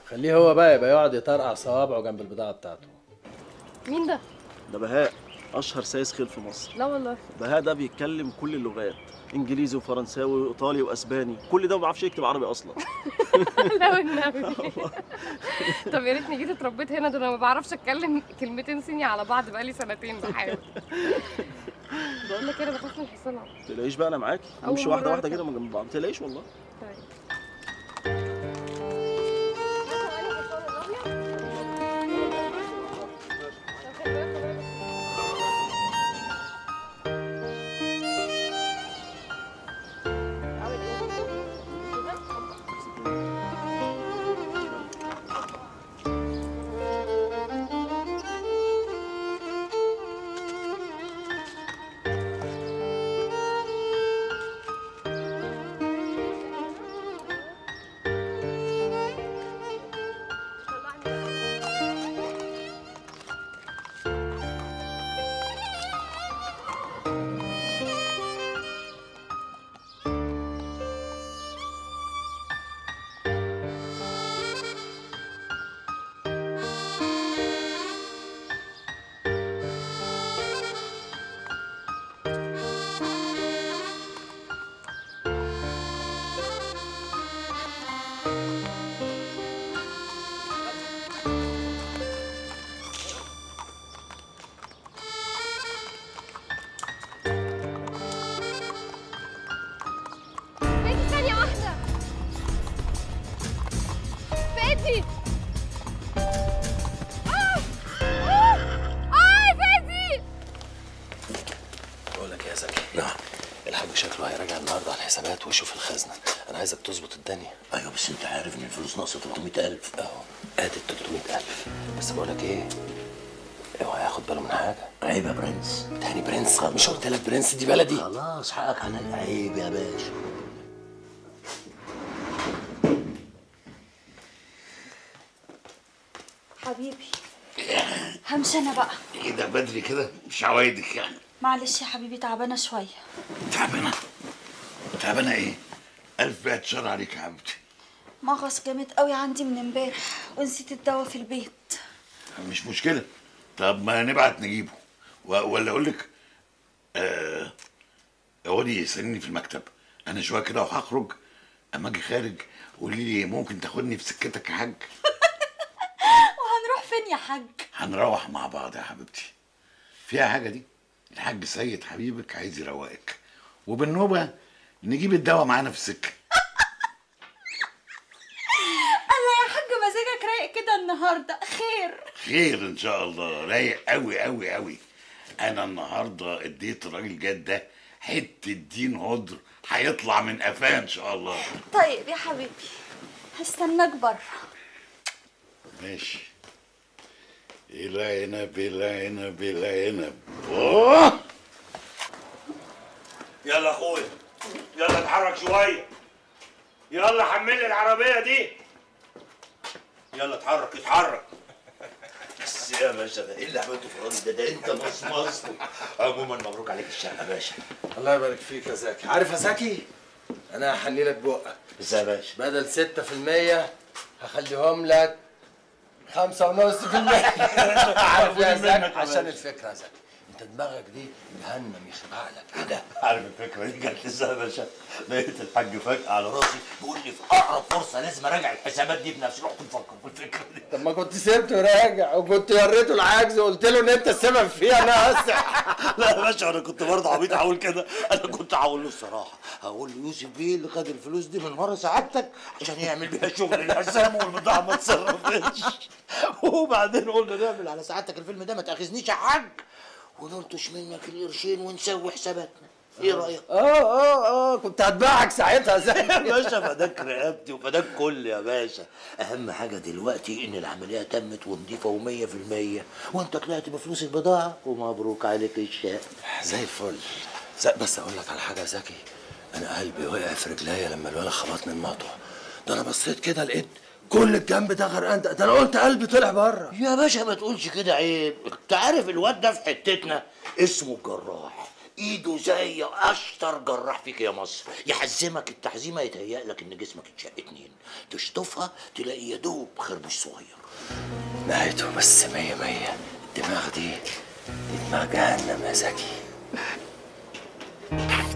خليه هو بقى يبقى يقعد يطرقع صوابعه جنب البضاعه بتاعته. مين ده؟ ده بهاء، اشهر سايس خيل في مصر. لا والله. بهاء ده بيتكلم كل اللغات، انجليزي وفرنساوي وايطالي واسباني، كل ده ما بيعرفش يكتب عربي اصلا. لا والنبي. طب يا ريتني جيت اتربيت هنا، ده انا ما بعرفش اتكلم كلمتين صيني على بعض بقالي سنتين بحياتي. بقول لك انا بخاف من الحصانه. ما تقلقيش بقى، انا معاكي، نمشي واحده واحده كده من جنب بعض، ما تقلقيش والله. طيب. اشوف الخزنه، انا عايزك تظبط الدنيا. ايوه بس انت عارف ان الفلوس ناقصه 300,000. اهو ادي 300,000. بس بقول لك ايه، اوعى ياخد باله من حاجه. عيب يا برنس. تاني برنس؟ مش قلت لك برنس دي بلدي؟ خلاص حقك عليا. عيب يا باشا. حبيبي همشي انا بقى. ايه ده بدري كده؟ مش عوايدك يعني؟ معلش يا حبيبي تعبانه شويه. تعبانه؟ تعبانه ايه؟ الف بعد شر عليك يا حبيبتي. مغص جامد قوي عندي من امبارح ونسيت الدواء في البيت. مش مشكله. طب ما نبعت نجيبه ولا اقول لك اقعدي استنيني في المكتب، انا شويه كده وهخرج. اما اجي خارج قولي لي ممكن تاخدني في سكتك يا حاج؟ وهنروح فين يا حاج؟ هنروح مع بعض يا حبيبتي. فيها حاجه دي؟ الحاج سيد حبيبك عايز يروقك، وبالنوبه نجيب الدواء معانا في السكه. الله يا حاج مزاجك رايق كده النهارده. خير خير ان شاء الله. رايق قوي قوي قوي. انا النهارده اديت الراجل جد ده حته دين هدر هيطلع من قفاه ان شاء الله. طيب يا حبيبي هستناك بره. ماشي. العنب العنب العنب. اوه يلا اخويا يلا اتحرك شويه. يلا حملي العربيه دي. يلا اتحرك اتحرك. بس يا باشا ده ايه اللي عملته في الراجل ده انت مصمصته. عموما مبروك عليك الشقه يا باشا. الله يبارك فيك يا زكي. عارف يا زكي، انا هحني لك بقك. ازاي يا باشا؟ بدل 6% هخليهم لك 5.5%. عارف يا زكي، عشان الفكره يا زكي، انت دماغك دي جهنم يخربها لك. ايه ده؟ عارف الفكره دي جت ازاي يا باشا؟ لقيت الحاج فجاه على راسي بيقول لي في اقرب فرصه لازم اراجع الحسابات دي بنفسي. رحت مفكر في الفكره دي. طب ما كنت سبته راجع وكنت وريته العجز وقلت له ان انت السبب فيها انا اسع. لا يا باشا انا كنت برضه عبيط هقول كده. انا كنت هقول له الصراحه، هقول له يوسف بيه اللي خد الفلوس دي من ورا سعادتك عشان يعمل بيها شغل الحسام والبضاعه ما اتصرفتش. وبعدين قلنا نعمل على سعادتك الفيلم ده ما تاخذنيش يا حاج ونلطش منك القرشين ونسوي حساباتنا. ايه رايك؟ كنت هتباعك ساعتها زي يا باشا فداك رقبتي وفداك كل يا باشا. اهم حاجه دلوقتي ان العمليه تمت ونضيفه و100%، وانت طلعت بفلوس البضاعه ومبروك عليك الشقه. زي الفل. بس اقول لك على حاجه يا زكي، انا قلبي وقع في رجليا لما الولد خبطني المقطع ده. انا بصيت كده لقيت كل الجنب ده غرقان. ده انا قلت قلبي طلع بره. يا باشا ما تقولش كده عيب. انت عارف الواد ده في حتتنا اسمه الجراح، ايده زي اشطر جراح فيك يا مصر. يحزمك التحزيمه يتهيأ لك ان جسمك اتشق اتنين، تشطفها تلاقي يا دوب خربوش صغير. نهايته بس 100-100. الدماغ دي دماغ جهنم يا زكي. تحت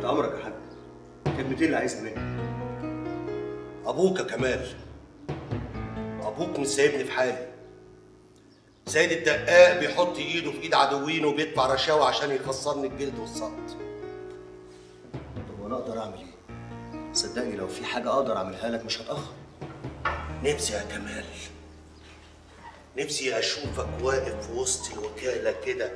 امرك يا حاج. كلمتين اللي عايزها مني. ابوك يا كمال، ابوك مش سايبني في حالي. سيد الدقاق بيحط ايده في ايد عدوينه وبيدفع رشاوى عشان يخسرني الجلد والصمت. طب وانا اقدر اعمل ايه؟ صدقني لو في حاجه اقدر اعملها لك مش هتاخر. نفسي يا كمال، نفسي اشوفك واقف في وسط الوكاله كده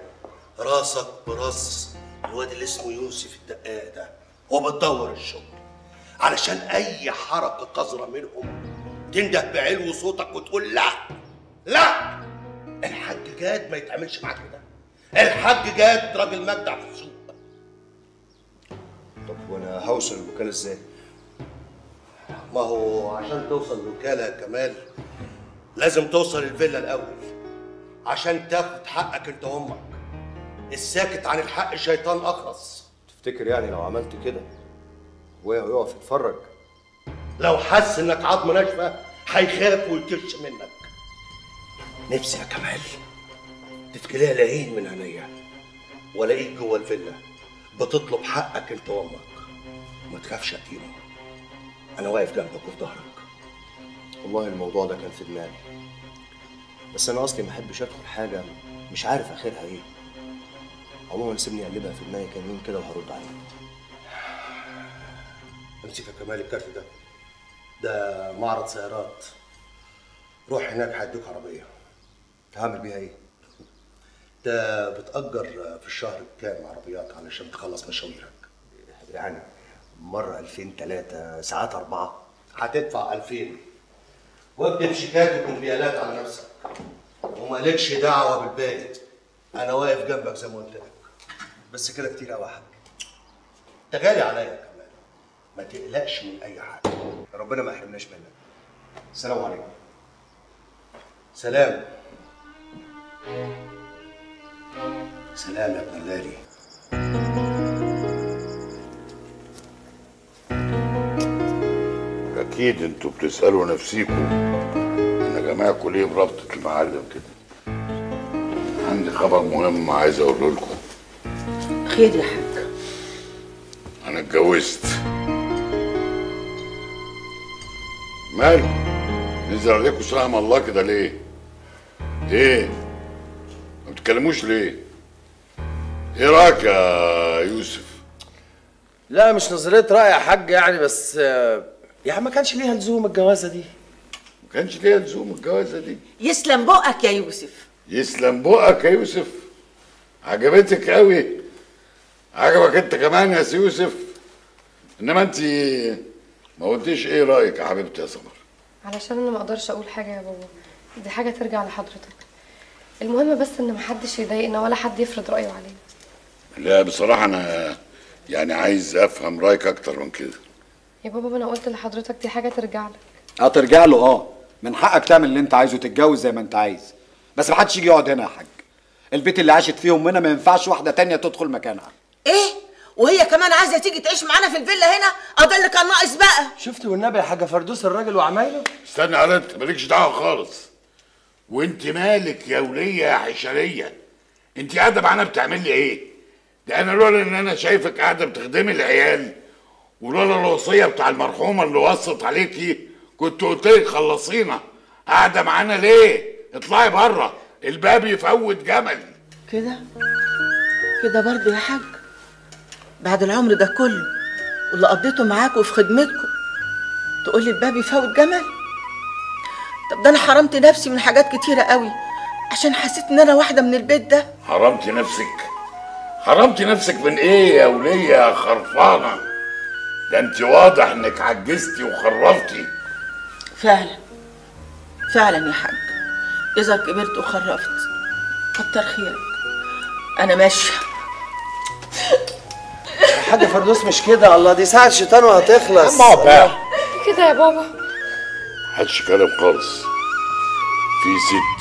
راسك براس الواد اللي اسمه يوسف الدقاق ده وبتدور الشغل، علشان اي حركه قذره منهم تنده بعلو صوتك وتقول لا لا، الحاج جاد ما يتعملش معاك كده. الحاج جاد راجل مجدع في السوق. طب وانا هوصل الوكاله ازاي؟ ما هو عشان توصل الوكاله يا كمال لازم توصل الفيلا الاول عشان تاخد حقك انت وامك. الساكت عن الحق شيطان اخرس. تفتكر يعني لو عملت كده ويقف يتفرج لو حس انك عظمه ناشفه هيخاف ويكش منك؟ نفسي يا كمال تتكليها العين من عينيا والاقيك جوه الفيلا بتطلب حقك انت وامك. ما تخافش يا تيمو، انا واقف جنبك وفي ظهرك. والله الموضوع ده كان في دماغي، بس انا اصلي ما احبش ادخل حاجه مش عارف اخرها ايه. عموما سيبني اقلبها في دماغي كام يوم كده وهرد عليك. امسك يا كمال الكارت ده معرض سيارات. روح هناك هيدوك عربيه. هعمل بيها ايه؟ انت بتأجر في الشهر كام عربيات علشان تخلص مشاويرك؟ يعني مرة 2000 3 ساعات 4. هتدفع 2000 واكتب شيكات وكمبيالات على نفسك ومالكش دعوة بالباقي. أنا واقف جنبك زي ما قلت لك. بس كده كتير أوي يا حاج. أنت غالي عليا كمان. ما تقلقش من أي حاجة. ربنا ما يحرمناش منك. السلام عليكم. سلام. سلام يا ابن الغالي. اكيد انتوا بتسالوا نفسيكم انا جماعكم ليه بربطه المعلم كده. عندي خبر مهم عايز اقوله لكم. خير يا حاج؟ انا اتجوزت. مالكم نزل عليكم سهم الله كده ليه؟ ايه ما بتتكلموش ليه؟ ايه رايك يا يوسف؟ لا مش نظريه راي يا حاج يعني، بس يعني ما كانش ليها لزوم الجوازه دي. ما كانش ليها لزوم الجوازه دي. يسلم بقك يا يوسف. يسلم بقك يا يوسف. عجبتك قوي. عجبك انت كمان يا سي يوسف. انما انت ما قلتيش ايه رايك يا حبيبتي يا سمر؟ علشان انا ما اقدرش اقول حاجه يا بابا، دي حاجه ترجع لحضرتك. المهم بس ان محدش يضايقنا ولا حد يفرض رايه علينا. لا بصراحه انا يعني عايز افهم رايك اكتر من كده. يا بابا انا قلت لحضرتك دي حاجه ترجع لك. ترجع له. من حقك تعمل اللي انت عايزه، تتجوز زي ما انت عايز، بس محدش يجي يقعد هنا يا حاج. البيت اللي عاشت فيه امنا ما ينفعش واحده تانية تدخل مكانها. ايه؟ وهي كمان عايزه تيجي تعيش معانا في الفيلا هنا؟ ده اللي كان ناقص بقى. شفت والنبي يا حاجه فردوس الراجل وعمايله. استنى على انت مالكش دعوه خالص. وانت مالك يا وليه يا حشريه؟ انت قاعده معانا بتعمل لي ايه؟ ده انا لولا ان انا شايفك قاعده بتخدمي العيال ولولا الوصيه بتاع المرحومه اللي وصت عليكي كنت قلت لك خلصينا. قاعده معانا ليه؟ اطلعي بره، الباب يفوت جمل. كده برضه يا حاج؟ بعد العمر ده كله واللي قضيته معاكوا وفي خدمتكم تقول لي الباب يفوت جمل؟ طب ده انا حرمت نفسي من حاجات كتيره قوي عشان حسيت ان انا واحده من البيت ده. حرمتي نفسك؟ حرمتي نفسك من ايه يا وليه يا خرفانه؟ ده انت واضح انك عجزتي وخرفتي. فعلا يا حاج، اذا كبرت وخرفت كتر خيرك. انا ماشيه. يا حاجه فردوس مش كده، الله دي ساعه شيطان وهتخلص. كده يا بابا. محدش كلام خالص. في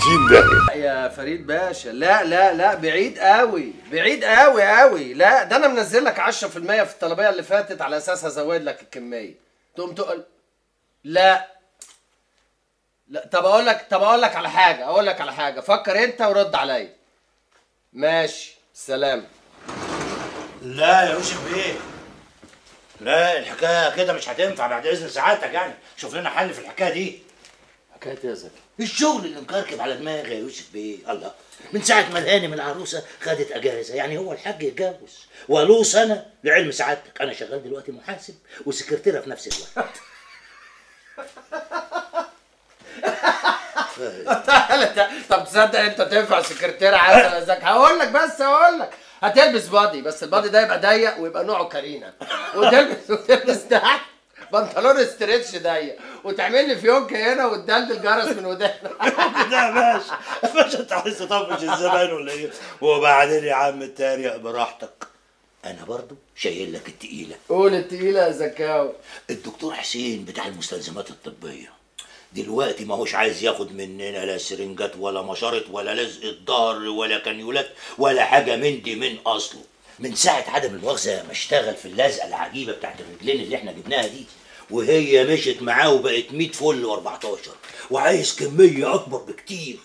60 داهيه يا فريد باشا. لا لا لا، بعيد قوي، بعيد قوي قوي. لا ده انا منزل لك 10% في الطلبيه اللي فاتت على اساس هزود لك الكميه. تقوم تقول لا طب اقول لك على حاجه، فكر انت ورد عليا. ماشي سلام. لا يا يوسف بيه، لا الحكايه كده مش هتنفع بعد اذن سعادتك. يعني شوف لنا حل في الحكايه دي. حكايه ايه يا زكي؟ الشغل اللي مكركب على دماغي يا يوسف بيه. الله، من ساعه ما الهانم العروسه خدت اجازه يعني هو الحاج يتجوز وله سنه. لعلم سعادتك انا شغال دلوقتي محاسب وسكرتيره في نفس الوقت. طب تصدق انت تنفع سكرتيره عسل يا زكي؟ هقول لك هتلبس بادي، بس البادي ده يبقى ضيق ويبقى نوعه كارينا، وتلبس تحت بنطلون استريتش ضيق، وتعمل لي فيونكه هنا وتدلدل جرس من ودانك. كده يا باشا انت عايز تطفش الزباين ولا ايه؟ وبعدين يا عم اتريق براحتك، انا برضو شايل لك التقيله. قول التقيله يا زكاوي. الدكتور حسين بتاع المستلزمات الطبيه دلوقتي ما هوش عايز ياخد مننا لا سرنجات ولا مشارط ولا لزق ظهر ولا كانيولات ولا حاجه من دي من اصله. من ساعه عدم المؤاخذه ما اشتغل في اللزقه العجيبه بتاعت الرجلين اللي احنا جبناها دي، وهي مشت معاه وبقت 100 فل و14، وعايز كميه اكبر بكتير.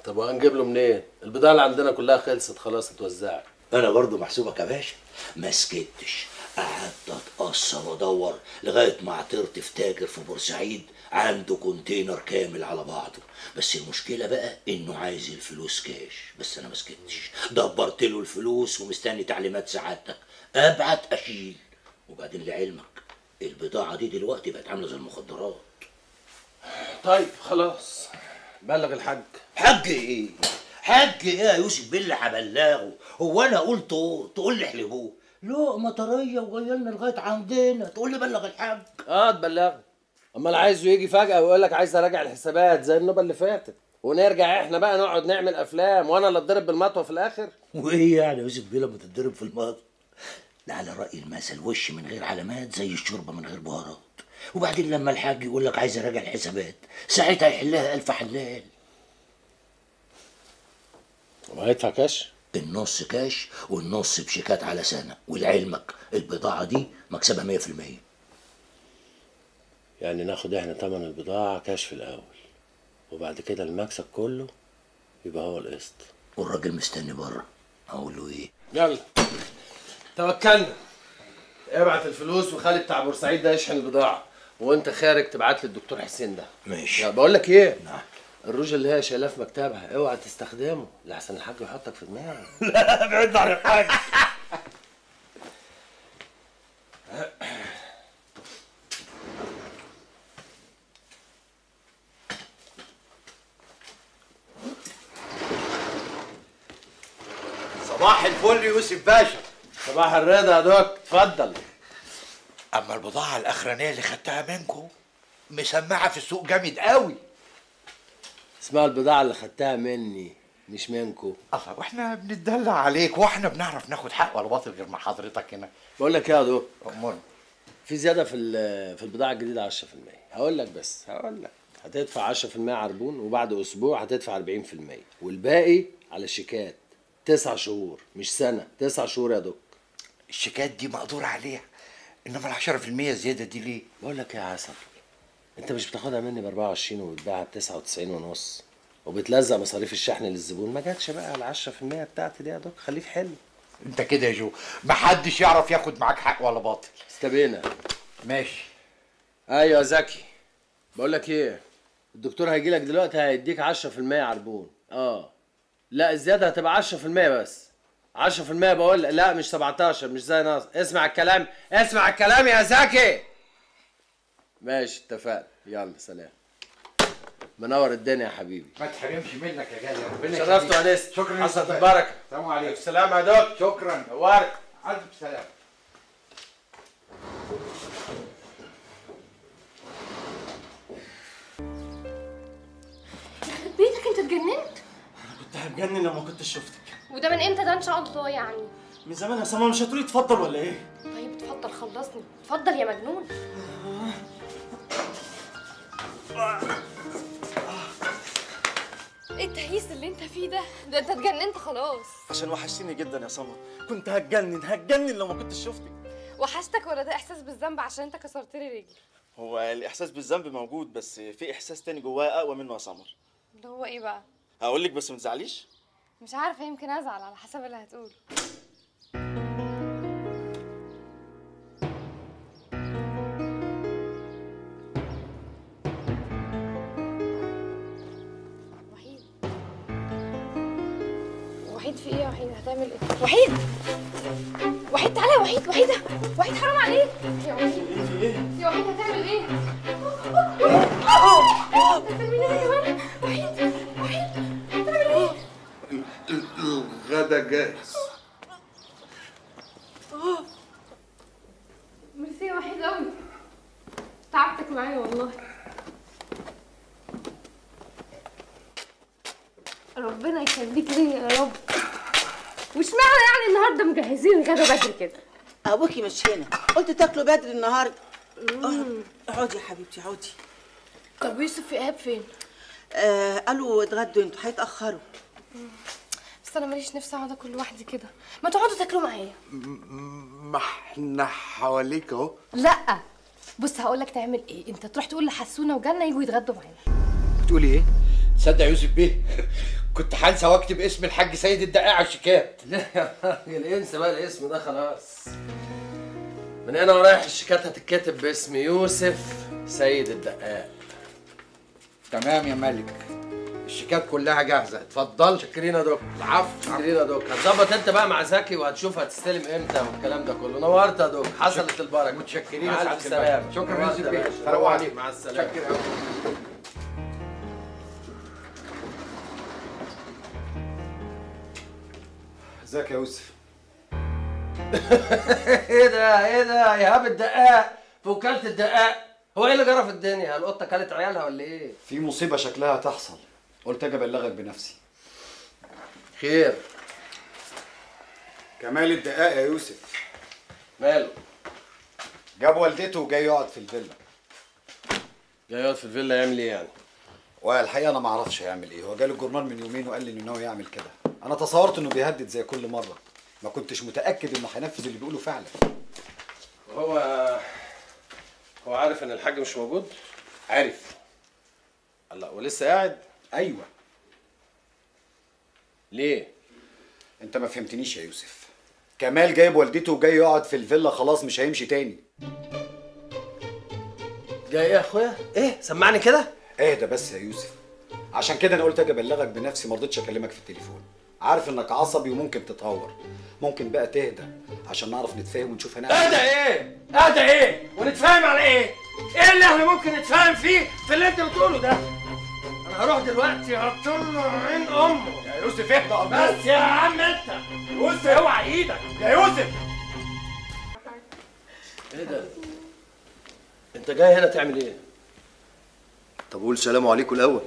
طب وهنجيب له منين؟ البضاعه اللي عندنا كلها خلصت خلاص اتوزعت. انا برضو محسوبك يا باشا، ما سكتش، قعدت اتقصر وادور لغايه ما عثرت في تاجر في بورسعيد عنده كونتينر كامل على بعضه. بس المشكله بقى انه عايز الفلوس كاش، بس انا ما سكتش، دبرت له الفلوس ومستني تعليمات سعادتك ابعت اشيل. وبعدين لعلمك البضاعه دي دلوقتي بقت عامله زي المخدرات. طيب خلاص بلغ الحاج. حاج ايه؟ حاج ايه يا يوسف بالله هبلغه؟ هو انا قلت تقول لي احلبوه؟ لقمه طريه وجايه لنا لغايه عندنا، تقول لي بلغ الحاج. تبلغني. امال عايزه يجي فجأة ويقول لك عايز اراجع الحسابات زي النوبة اللي فاتت، ونرجع احنا بقى نقعد نعمل افلام وانا اللي اتضرب بالمطوه في الاخر؟ وايه يعني يا يوسف بيه لما تتضرب في المطوه؟ ده على رأي المثل، وش من غير علامات زي الشوربه من غير بهارات. وبعدين لما الحاج يقول لك عايز اراجع الحسابات ساعتها يحلها ألف حلال. وهيدفع كاش؟ النص كاش والنص بشيكات على سنه، ولعلمك البضاعه دي مكسبها 100%. يعني ناخد احنا تمن البضاعة كاش في الأول، وبعد كده المكسب كله يبقى هو القسط. والراجل مستني بره، أقول له إيه؟ يلا توكلنا. ابعت الفلوس وخلي بتاع بورسعيد ده يشحن البضاعة، وأنت خارج تبعت لي الدكتور حسين ده. ماشي. لا بقول لك إيه؟ نعم. الروج اللي هي شايلاه في مكتبها اوعى تستخدمه لحسن الحاج يحطك في دماغه. لا ابعد عن الحاج. صباح الفل يوسف باشا. صباح الرضا يا دوك، اتفضل. اما البضاعه الاخرانيه اللي خدتها منكم مسمعه في السوق جامد قوي. اسمها البضاعه اللي خدتها مني مش منكو. الله، واحنا بنتدلع عليك واحنا بنعرف ناخد حق ولا باطل غير مع حضرتك هنا. بقول لك ايه يا دوك؟ امال في زياده في البضاعه الجديده 10%. هقول لك هتدفع 10% عربون، وبعد اسبوع هتدفع 40%، والباقي على شيكات 9 شهور مش سنه، 9 شهور يا دوك. الشيكات دي مقدور عليها، انما ال 10% زياده دي ليه؟ بقول لك ايه يا عسل، انت مش بتاخدها مني ب 24 وبتبيعها ب 99.5 وبتلزق مصاريف الشحن للزبون؟ ما جاتش بقى ال 10% بتاعتي دي يا دوك، خليك حلو. انت كده يا جو محدش يعرف ياخد معاك حق ولا باطل. استبينا. ماشي. ايوه يا زكي، بقول لك ايه، الدكتور هيجي لك دلوقتي هيديك 10% عربون. لا الزياده هتبقى 10% بس. 10% بقول لا مش 17، مش زي ناصر. اسمع الكلام يا زكي. ماشي اتفقنا، يلا سلام. منور الدنيا يا حبيبي. ما تحرمش منك يا غالي، ربنا يخليك. شرفت وانست. شكرا. حصلت البركه. السلام عليكم. السلام يا دوك. شكرا. نورت. الف سلام. يخرب بيتك انت اتجننت؟ كنت هتجنن لو ما كنتش شفتك. وده من امتى ده ان شاء الله يعني؟ من زمان يا سما. مش هتقولي اتفضل ولا ايه؟ طيب اتفضل خلصني، اتفضل يا مجنون. ايه التهييس اللي انت فيه ده؟ ده انت اتجننت خلاص. عشان وحشتيني جدا يا سما. كنت هتجنن لو ما كنتش شفتك. وحشتك ولا ده احساس بالذنب عشان انت كسرت لي رجلي؟ هو الاحساس بالذنب موجود، بس في احساس تاني جوايا اقوى منه يا سمر. اللي هو ايه بقى؟ هقول لك بس ما تزعليش. مش عارفه، يمكن ازعل على حسب اللي هتقوله. وحيد في ايه يا وحيد؟ هتعمل ايه؟ وحيد تعالى يا وحيد. وحيد حرام عليك يا وحيد. في ايه؟ يا وحيد هتعمل ايه؟ هتعمل ايه كمان؟ وحيد هتعمل ايه؟ الغدا جاهز. ميرسي يا وحيد قوي، تعبتك معايا والله. ربنا يخليك ليا يا رب. واشمعنى يعني النهارده مجهزين غدا بدري كده؟ ابوكي مش هنا، قلت تاكلوا بدري النهارده. اقعدي يا حبيبتي اقعدي. طب يوسف وايهاب فين؟ قالوا اتغدوا، انتوا هيتاخروا. بس انا ماليش نفسي اقعد اكل لوحدي كده، ما تقعدوا تاكلوا معايا. ما احنا حواليك اهو. لا بص هقول لك تعمل ايه، انت تروح تقول لحسونه وجنة يجوا يتغدوا معانا. بتقولي ايه؟ تصدق يا يوسف بيه كنت هنسى واكتب اسم الحاج سيد الدقاق على الشيكات. لا يا راجل انسى بقى الاسم ده خلاص. من هنا ورايح الشيكات هتتكتب باسم يوسف سيد الدقاق. تمام يا ملك، الشيكات كلها جاهزه، اتفضل. شكرين يا دوك. العفو. شكرين يا دوك. هتظبط انت بقى مع زكي وهتشوف هتستلم امتى والكلام ده كله. نورت يا دوك، حصلت البركه. متشكرين. مع الف سلامه. شكرا يا يوسف بيه. سلام عليكم. مع السلامه. شكرا. ازيك يا يوسف؟ ايه ده ايه ده يا هاب الدقاق في وكاله الدقاق؟ هو ايه اللي جرى في الدنيا؟ القطه كلت عيالها ولا ايه؟ في مصيبه شكلها هتحصل، قلت اجي ابلغك بنفسي. خير؟ كمال الدقاق يا يوسف. ماله؟ جاب والدته وجاي يقعد في الفيلا. جاي يقعد في الفيلا يعمل ايه يعني؟ والحقيقه انا ما اعرفش هيعمل ايه، هو جالي الجورنال من يومين وقال لي انه ناوي يعمل كده. انا تصورت انه بيهدد زي كل مره، ما كنتش متاكد انه هينفذ اللي بيقوله فعلا. هو عارف ان الحاج مش موجود؟ عارف. الله، ولسه قاعد؟ ايوه. ليه؟ انت ما فهمتنيش يا يوسف. كمال جايب والدته وجاي يقعد في الفيلا، خلاص مش هيمشي تاني. جاي ايه يا اخويا؟ ايه؟ سمعني كده؟ اهدى بس يا يوسف. عشان كده انا قلت اجي ابلغك بنفسي، ما رضيتش اكلمك في التليفون. عارف انك عصبي وممكن تتهور. ممكن بقى تهدى عشان نعرف نتفاهم ونشوف هنعمل اهدى ايه؟ اهدى ايه؟ ونتفاهم على ايه؟ ايه اللي احنا ممكن نتفاهم فيه في اللي انت بتقوله ده؟ انا هروح دلوقتي هطلع عين امه. يا يوسف اهدى بس يا عم انت. يوسف اوعى ايدك يا يوسف. ايه ده؟ انت جاي هنا تعمل ايه؟ طب قول سلام عليكم الاول.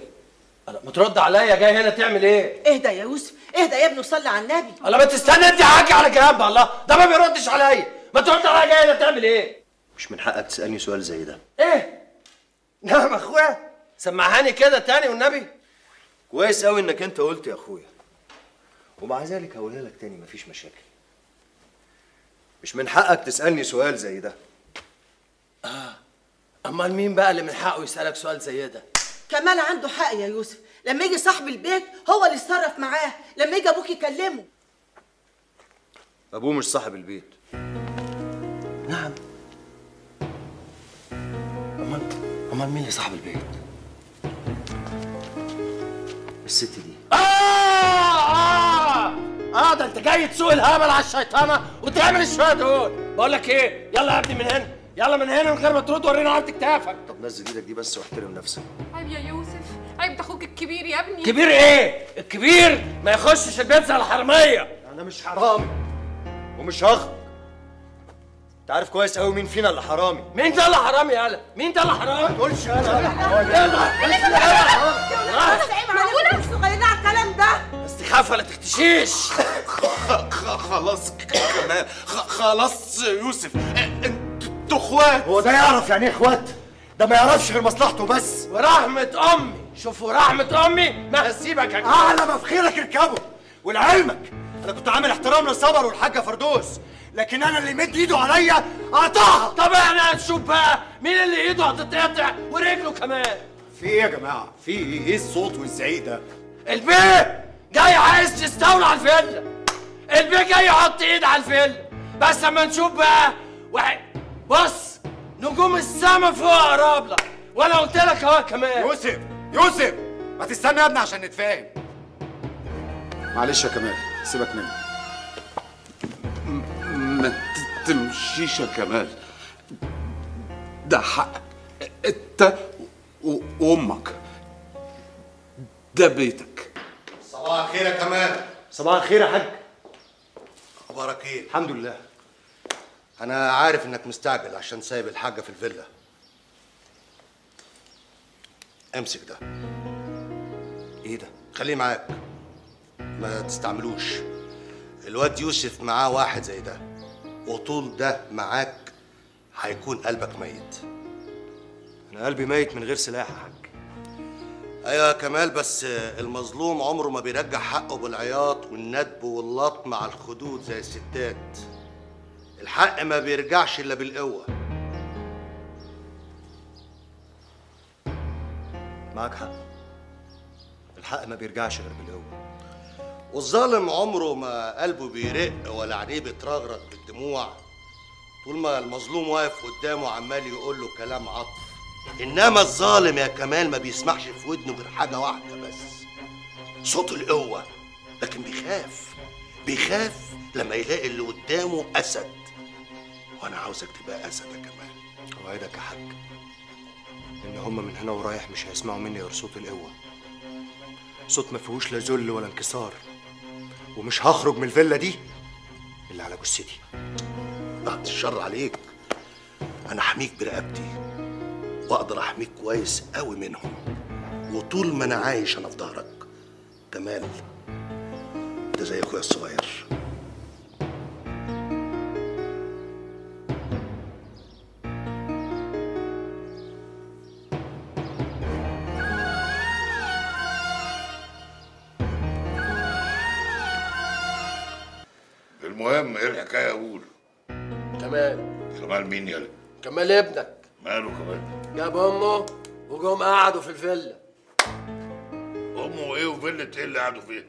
ما ترد عليا، جاي هنا تعمل ايه؟ اهدى يا يوسف، اهدى يا ابني وصلي على النبي. الله، ما تستنى انت يا حاج على جنب. الله، ده ما بيردش عليا. ما ترد عليا، جاي هنا تعمل ايه؟ مش من حقك تسالني سؤال زي ده. ايه؟ نعم اخويا، سمعهاني كده تاني والنبي. كويس قوي انك انت قلت يا اخويا، ومع ذلك هقولها لك تاني، مفيش مشاكل. مش من حقك تسالني سؤال زي ده. امال مين بقى اللي من حقه يسالك سؤال زي ده؟ كمال عنده حق يا يوسف، لما يجي صاحب البيت هو اللي يتصرف معاه، لما يجي ابوك يكلمه. ابوه مش صاحب البيت. نعم. امال مين اللي صاحب البيت؟ الست دي. ده انت جاي تسوق الهبل على الشيطانه وتعمل الشويه دول. بقول لك ايه، يلا يا ابني من هنا، يلا من هنا من غير ما ترد، ورينا عرض كتافك. طب نزل ايدك دي بس واحترم نفسك. عيب يا يوسف، عيب، ده اخوك الكبير يا ابني. كبير ايه؟ الكبير ما يخشش البيت زي الحراميه. انا مش حرامي ومش هخرج. انت عارف كويس قوي مين فينا اللي حرامي. مين ده اللي حرامي يالا؟ مين ده اللي حرامي؟ ما تقولش انا. معقولة مش صغيرين على الكلام ده؟ استخافه لا تختشيش. خلاص كمان، خلاص يوسف، انتوا اخوات. هو ده يعرف يعني ايه اخوات؟ ده ما يعرفش غير مصلحته بس. ورحمة امي، شوفوا رحمة امي ما هسيبك يا اعلى ما في خيرك اركبه. ولعلمك انا كنت عامل احترام لصبر والحاجه فردوس، لكن انا اللي يمد ايده عليا قطعها. طب احنا هنشوف بقى مين اللي ايده هتتقطع ورجله كمان. في ايه يا جماعه؟ في ايه الصوت والزعيق ده؟ البيه جاي عايز يستولى على الفيلا. البيه جاي يحط ايد على الفيلا، بس اما نشوف بقى. بص، نجوم السما فوق قراب لك، وانا قلت لك اهو كمان. يوسف ما تستنى يا ابني عشان نتفاهم. معلش يا كمال، سيبك منه. ما تمشيش يا كمال، ده حقك انت وامك، ده بيتك. صباح الخير يا كمال. صباح الخير يا حاج. اخبارك ايه؟ الحمد لله. انا عارف انك مستعجل عشان سايب الحاجه في الفيلا. امسك ده. ايه ده؟ خليه معاك، ما تستعملوش. الواد يوسف معاه واحد زي ده، وطول ده معاك هيكون قلبك ميت. انا قلبي ميت من غير سلاح يا حاج. ايوه يا كمال، بس المظلوم عمره ما بيرجع حقه بالعياط والندب واللط مع الخدود زي الستات. الحق ما بيرجعش الا بالقوه. معاك حق، الحق ما بيرجعش غير بالقوه. والظالم عمره ما قلبه بيرق ولا عينيه بيترغرط بالدموع طول ما المظلوم واقف قدامه عمال يقول له كلام عطف. انما الظالم يا كمال ما بيسمعش في ودنه غير حاجه واحده بس، صوت القوه. لكن بيخاف لما يلاقي اللي قدامه اسد. وانا عاوزك تبقى اسد يا كمال. اوعدك يا حاج ان هم من هنا ورايح مش هيسمعوا مني غير صوت القوه، صوت ما فيهوش لا ذل ولا انكسار. ومش هخرج من الفيلا دي اللي على جثتي. بعد الشر عليك، انا احميك برقبتي واقدر احميك كويس قوي منهم، وطول ما انا عايش انا في ظهرك. كمال ده زي اخويا الصغير. المهم ايه الحكايه؟ اقول كمال مين يالا؟ كمال ابنك. ماله كمال؟ جاب امه وجم قعدوا في الفيلا. امه ايه وفيلة ايه اللي قعدوا فيها؟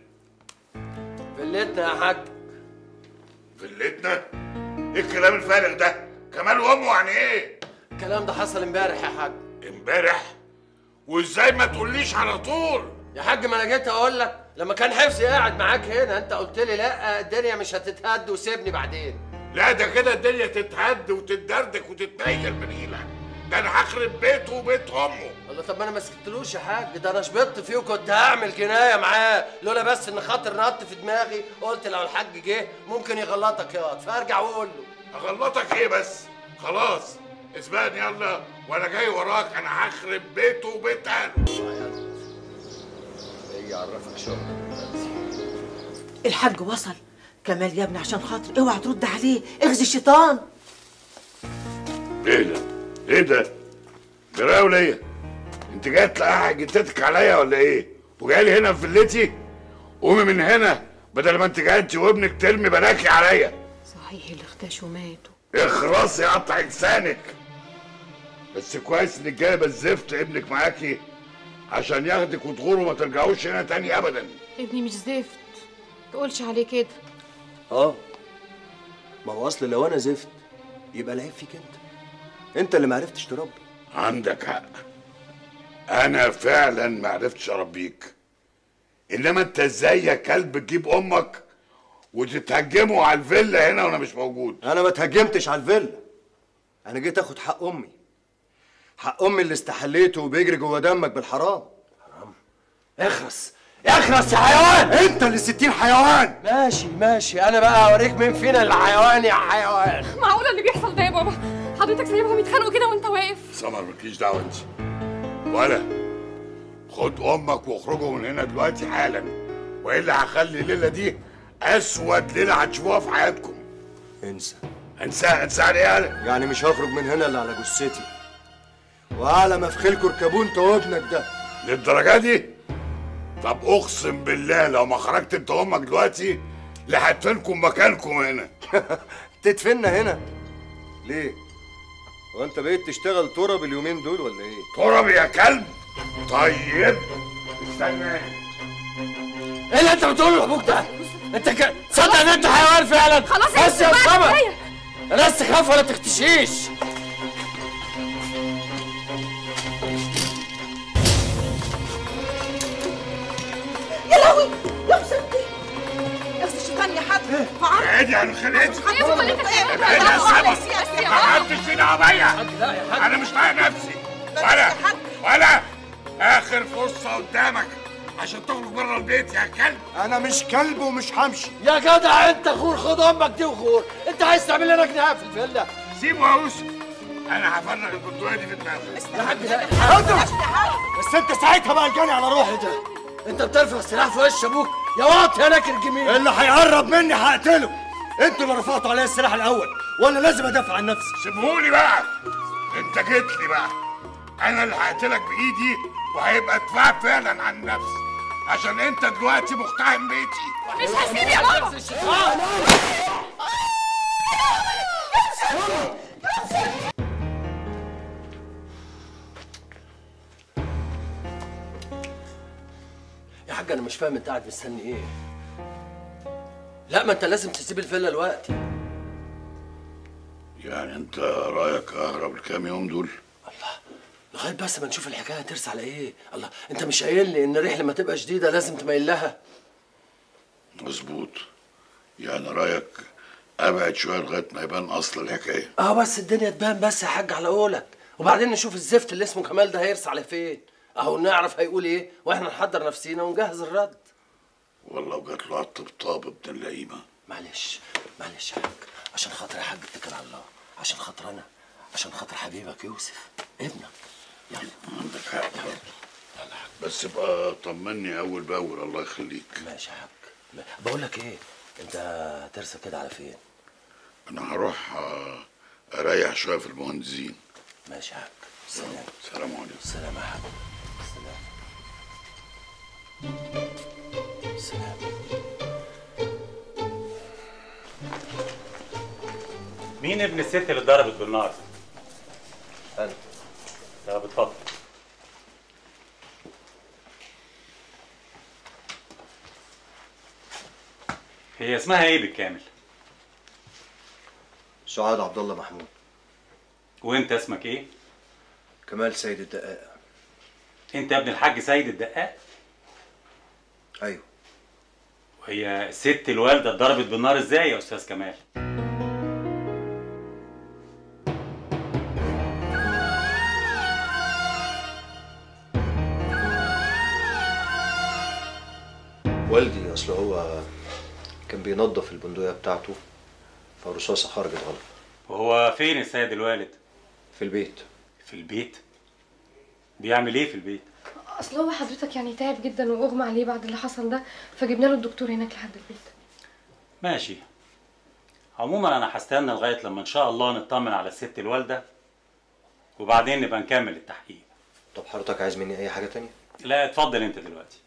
فيلتنا يا حاج. فيلتنا؟ ايه الكلام الفارغ ده؟ كمال وامه يعني ايه؟ الكلام ده حصل امبارح يا حاج. امبارح؟ وازاي ما تقوليش على طول؟ يا حاج ما انا جيت اقول لك لما كان حفظي قاعد معاك هنا، انت قلت لي لا الدنيا مش هتتهد وسيبني بعدين. لا ده كده الدنيا تتهد وتتدردك وتتنيل من ايدك. ده انا هخرب بيته وبيت امه. الله، طب ما انا ما سكتلوش يا حاج، ده انا شبطت فيه وكنت هعمل جنايه معاه، لولا بس ان خاطر نط في دماغي قلت لو الحاج جه ممكن يغلطك ياض، فارجع واقول له. اغلطك ايه بس؟ خلاص اسبقني يلا وانا جاي وراك، انا هخرب بيته وبيت اهله. ايه عرفك شغل؟ الحاج وصل. كمال يا ابني عشان خاطر اوعى ترد عليه، اغزي الشيطان. ايه ده؟ ايه ده؟ جرايه وليا؟ انت جاي تلقحي جدتك عليا ولا ايه؟ وجاي لي هنا في فيلتي؟ قومي من هنا بدل ما انت جاي انت وابنك ترمي بلاكي عليا. صحيح اللي اختشوا ماتوا. اخرسي قطع لسانك. بس كويس انك جايبه الزفت ابنك معاكي عشان ياخدك وتغور وما ترجعوش هنا تاني ابدا. ابني مش زفت، تقولش عليه كده. ما هو اصل لو انا زفت يبقى العيب فيك انت اللي ما عرفتش تربي. عندك حق، انا فعلا ما عرفتش اربيك. انما انت ازاي يا كلب تجيب امك وتتهجموا على الفيلا هنا وانا مش موجود؟ انا ما اتهجمتش على الفيلا، انا جيت اخد حق امي، حق امي اللي استحليته وبيجري جوه دمك بالحرام. حرام؟ اخرس اخرس يا حيوان! انت اللي 60 حيوان. ماشي انا بقى اوريك مين فينا اللي حيوان يا حيوان. معقوله اللي بيحصل ده يا بابا؟ حضرتك سايبهم يتخانقوا كده وانت واقف؟ سمر مالكيش دعوه انت، ولا خد امك واخرجوا من هنا دلوقتي حالا، والا هخلي الليله دي اسود ليله هتشوفوها في حياتكم. انسى على ايه؟ يعني مش هخرج من هنا الا على جثتي واعلى ما في خيلكوا اركبوه انت وابنك ده. للدرجه دي؟ طب اقسم بالله لو ما خرجت انت وامك دلوقتي لهدفنكم مكانكم هنا. تدفننا هنا؟ ليه؟ هو انت بقيت تشتغل تراب اليومين دول ولا ايه؟ تراب يا كلب؟ طيب استنى. ايه اللي انت بتقوله لابوك ده؟ انت تصدق ان انت حيوان فعلا؟ خلاص بس يا سمر بس تخاف ولا تختشيش. يا لهوي يا مسكتي اغزي الشيطان يا حاج. ابعدي عن خلقتي. ابعدي يا سمر، ما حدش فينا عبية. انا مش طايق نفسي. ولا اخر فرصه قدامك عشان تخرج بره البيت يا كلب. انا مش كلب ومش همشي. يا جدع انت خور، خد امك دي وخور. انت عايز تعمل لنا جنايه في الفيلا؟ سيبه يا يوسف، انا هفرغ البندقيه دي في دماغك. يا حاج لا بس انت ساعتها بقى جاني على روحي. ده انت بترفع السلاح في وش ابوك يا واطي يا ناكر جميل. اللي هيقرب مني هقتله. انتوا اللي رفعتوا عليا السلاح الاول وانا لازم ادافع عن نفسي. سيبهولي بقى، انت جيت لي بقى. انا اللي هقتلك بايدي وهيبقى دفاع فعلا عن نفسي عشان انت دلوقتي مقتحم بيتي. مش هسيب يا بابا. يا حاج انا مش فاهم انت قاعد مستني ايه؟ لا ما انت لازم تسيب الفيلا دلوقتي. يعني انت رايك اهرب الكام يوم دول؟ لغايه بس ما نشوف الحكايه هترسى على ايه. الله، انت مش قايل لي ان الرحله لما تبقى شديده لازم تميل لها؟ مظبوط. يعني رايك ابعد شويه لغايه ما يبان اصل الحكايه. بس الدنيا تبان بس يا حاج على قولك، وبعدين نشوف الزفت اللي اسمه كمال ده هيرسى على فين. اهو نعرف هيقول ايه واحنا نحضر نفسينا ونجهز الرد. والله وجات له على الطبطاب ابن اللئيمه. معلش معلش يا حاج، عشان خاطر يا حاج اتكل على الله، عشان خاطر انا، عشان خاطر حبيبك يوسف ابنك. يلا عندك حق بس بقى طمني اول باول الله يخليك. ماشي يا حاج. بقول لك ايه، انت هترسى كده على فين؟ انا هروح اريح شويه في المهندسين. ماشي يا حاج. سلام. سلام عليكم. سلام يا حاج. سلام. سلام. مين ابن الست اللي اتضربت بالنار؟ انا. طب اتفضل. هي اسمها ايه بالكامل؟ سعاد عبد الله محمود. وانت اسمك ايه؟ كمال سيد الدقاق. انت ابن الحاج سيد الدقاق؟ ايوه. وهي الست الوالده اتضربت بالنار ازاي يا استاذ كمال؟ والدي اصل هو كان بينظف البندقية بتاعته فالرصاصة خرجت غلط. وهو فين السيد الوالد؟ في البيت. في البيت؟ بيعمل ايه في البيت؟ اصل هو حضرتك يعني تعب جدا واغمى عليه بعد اللي حصل ده، فجبنا له الدكتور هناك لحد البيت. ماشي. عموما انا هستنى لغايه لما ان شاء الله نطمن على الست الوالده وبعدين نبقى نكمل التحقيق. طب حضرتك عايز مني اي حاجة تانية؟ لا اتفضل انت دلوقتي.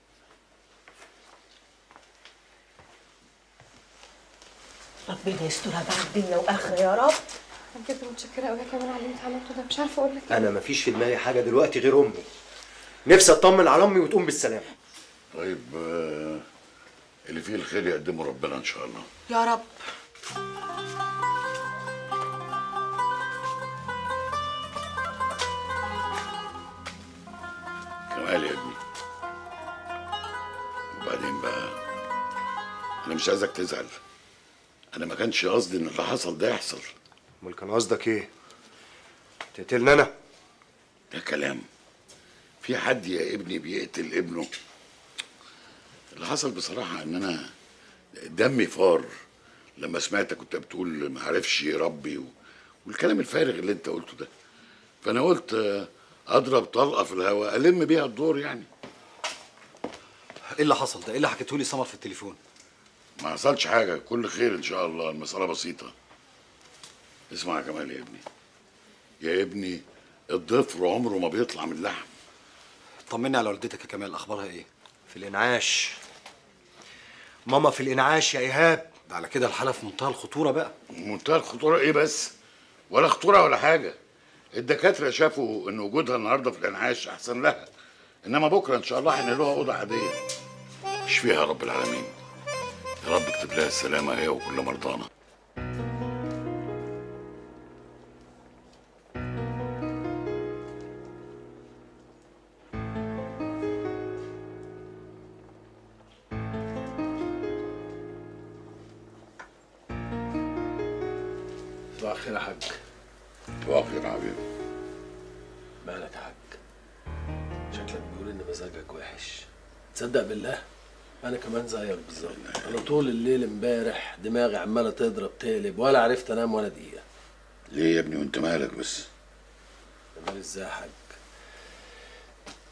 ربنا يسترها بعد الدنيا واخره يا رب. انا بجد متشكره قوي يا كمال على اللي انت عملته ده، مش عارفه اقول لك ايه. انا مفيش في دماغي حاجة دلوقتي غير امي. نفسي اطمن على امي وتقوم بالسلامة. طيب اللي فيه الخير يقدمه ربنا ان شاء الله. يا رب. كمال يا ابني، وبعدين بقى انا مش عايزك تزعل. انا ما كانش قصدي ان اللي حصل ده يحصل. امال كان قصدك ايه؟ تقتلني انا؟ ده كلام. في حد يا ابني بيقتل ابنه؟ اللي حصل بصراحة ان انا دمي فار لما سمعتك كنت بتقول ما عرفش يربي والكلام الفارغ اللي انت قلته ده، فانا قلت اضرب طلقة في الهواء الم بيها الدور يعني. ايه اللي حصل ده؟ ايه اللي حكيته لي سمر في التليفون؟ ما حصلش حاجة، كل خير ان شاء الله، المسألة بسيطة. اسمع يا كمال يا ابني، يا ابني الضفر عمره ما بيطلع من اللحم. طمني على والدتك يا كمال، اخبارها ايه؟ في الانعاش. ماما في الانعاش يا ايهاب. ده على كده الحالة في منتهى الخطورة بقى. منتهى الخطورة ايه بس؟ ولا خطورة ولا حاجة. الدكاترة شافوا ان وجودها النهارده في الانعاش احسن لها، انما بكره ان شاء الله هنقلوها اوضه عاديه. اشفيها يا رب العالمين. يا رب اكتب لها السلامه هي وكل مرضانا. صباح الخير يا حاج. صباح الخير يا حبيبي. مالك يا حاج؟ شكلك بيقول ان مزاجك وحش. تصدق بالله انا كمان زيك بالظبط. انا طول الليل امبارح دماغي عماله تضرب تقلب ولا عرفت انام ولا دقيقه. ليه يا ابني وانت مالك بس؟ مال ازاي يا حاج؟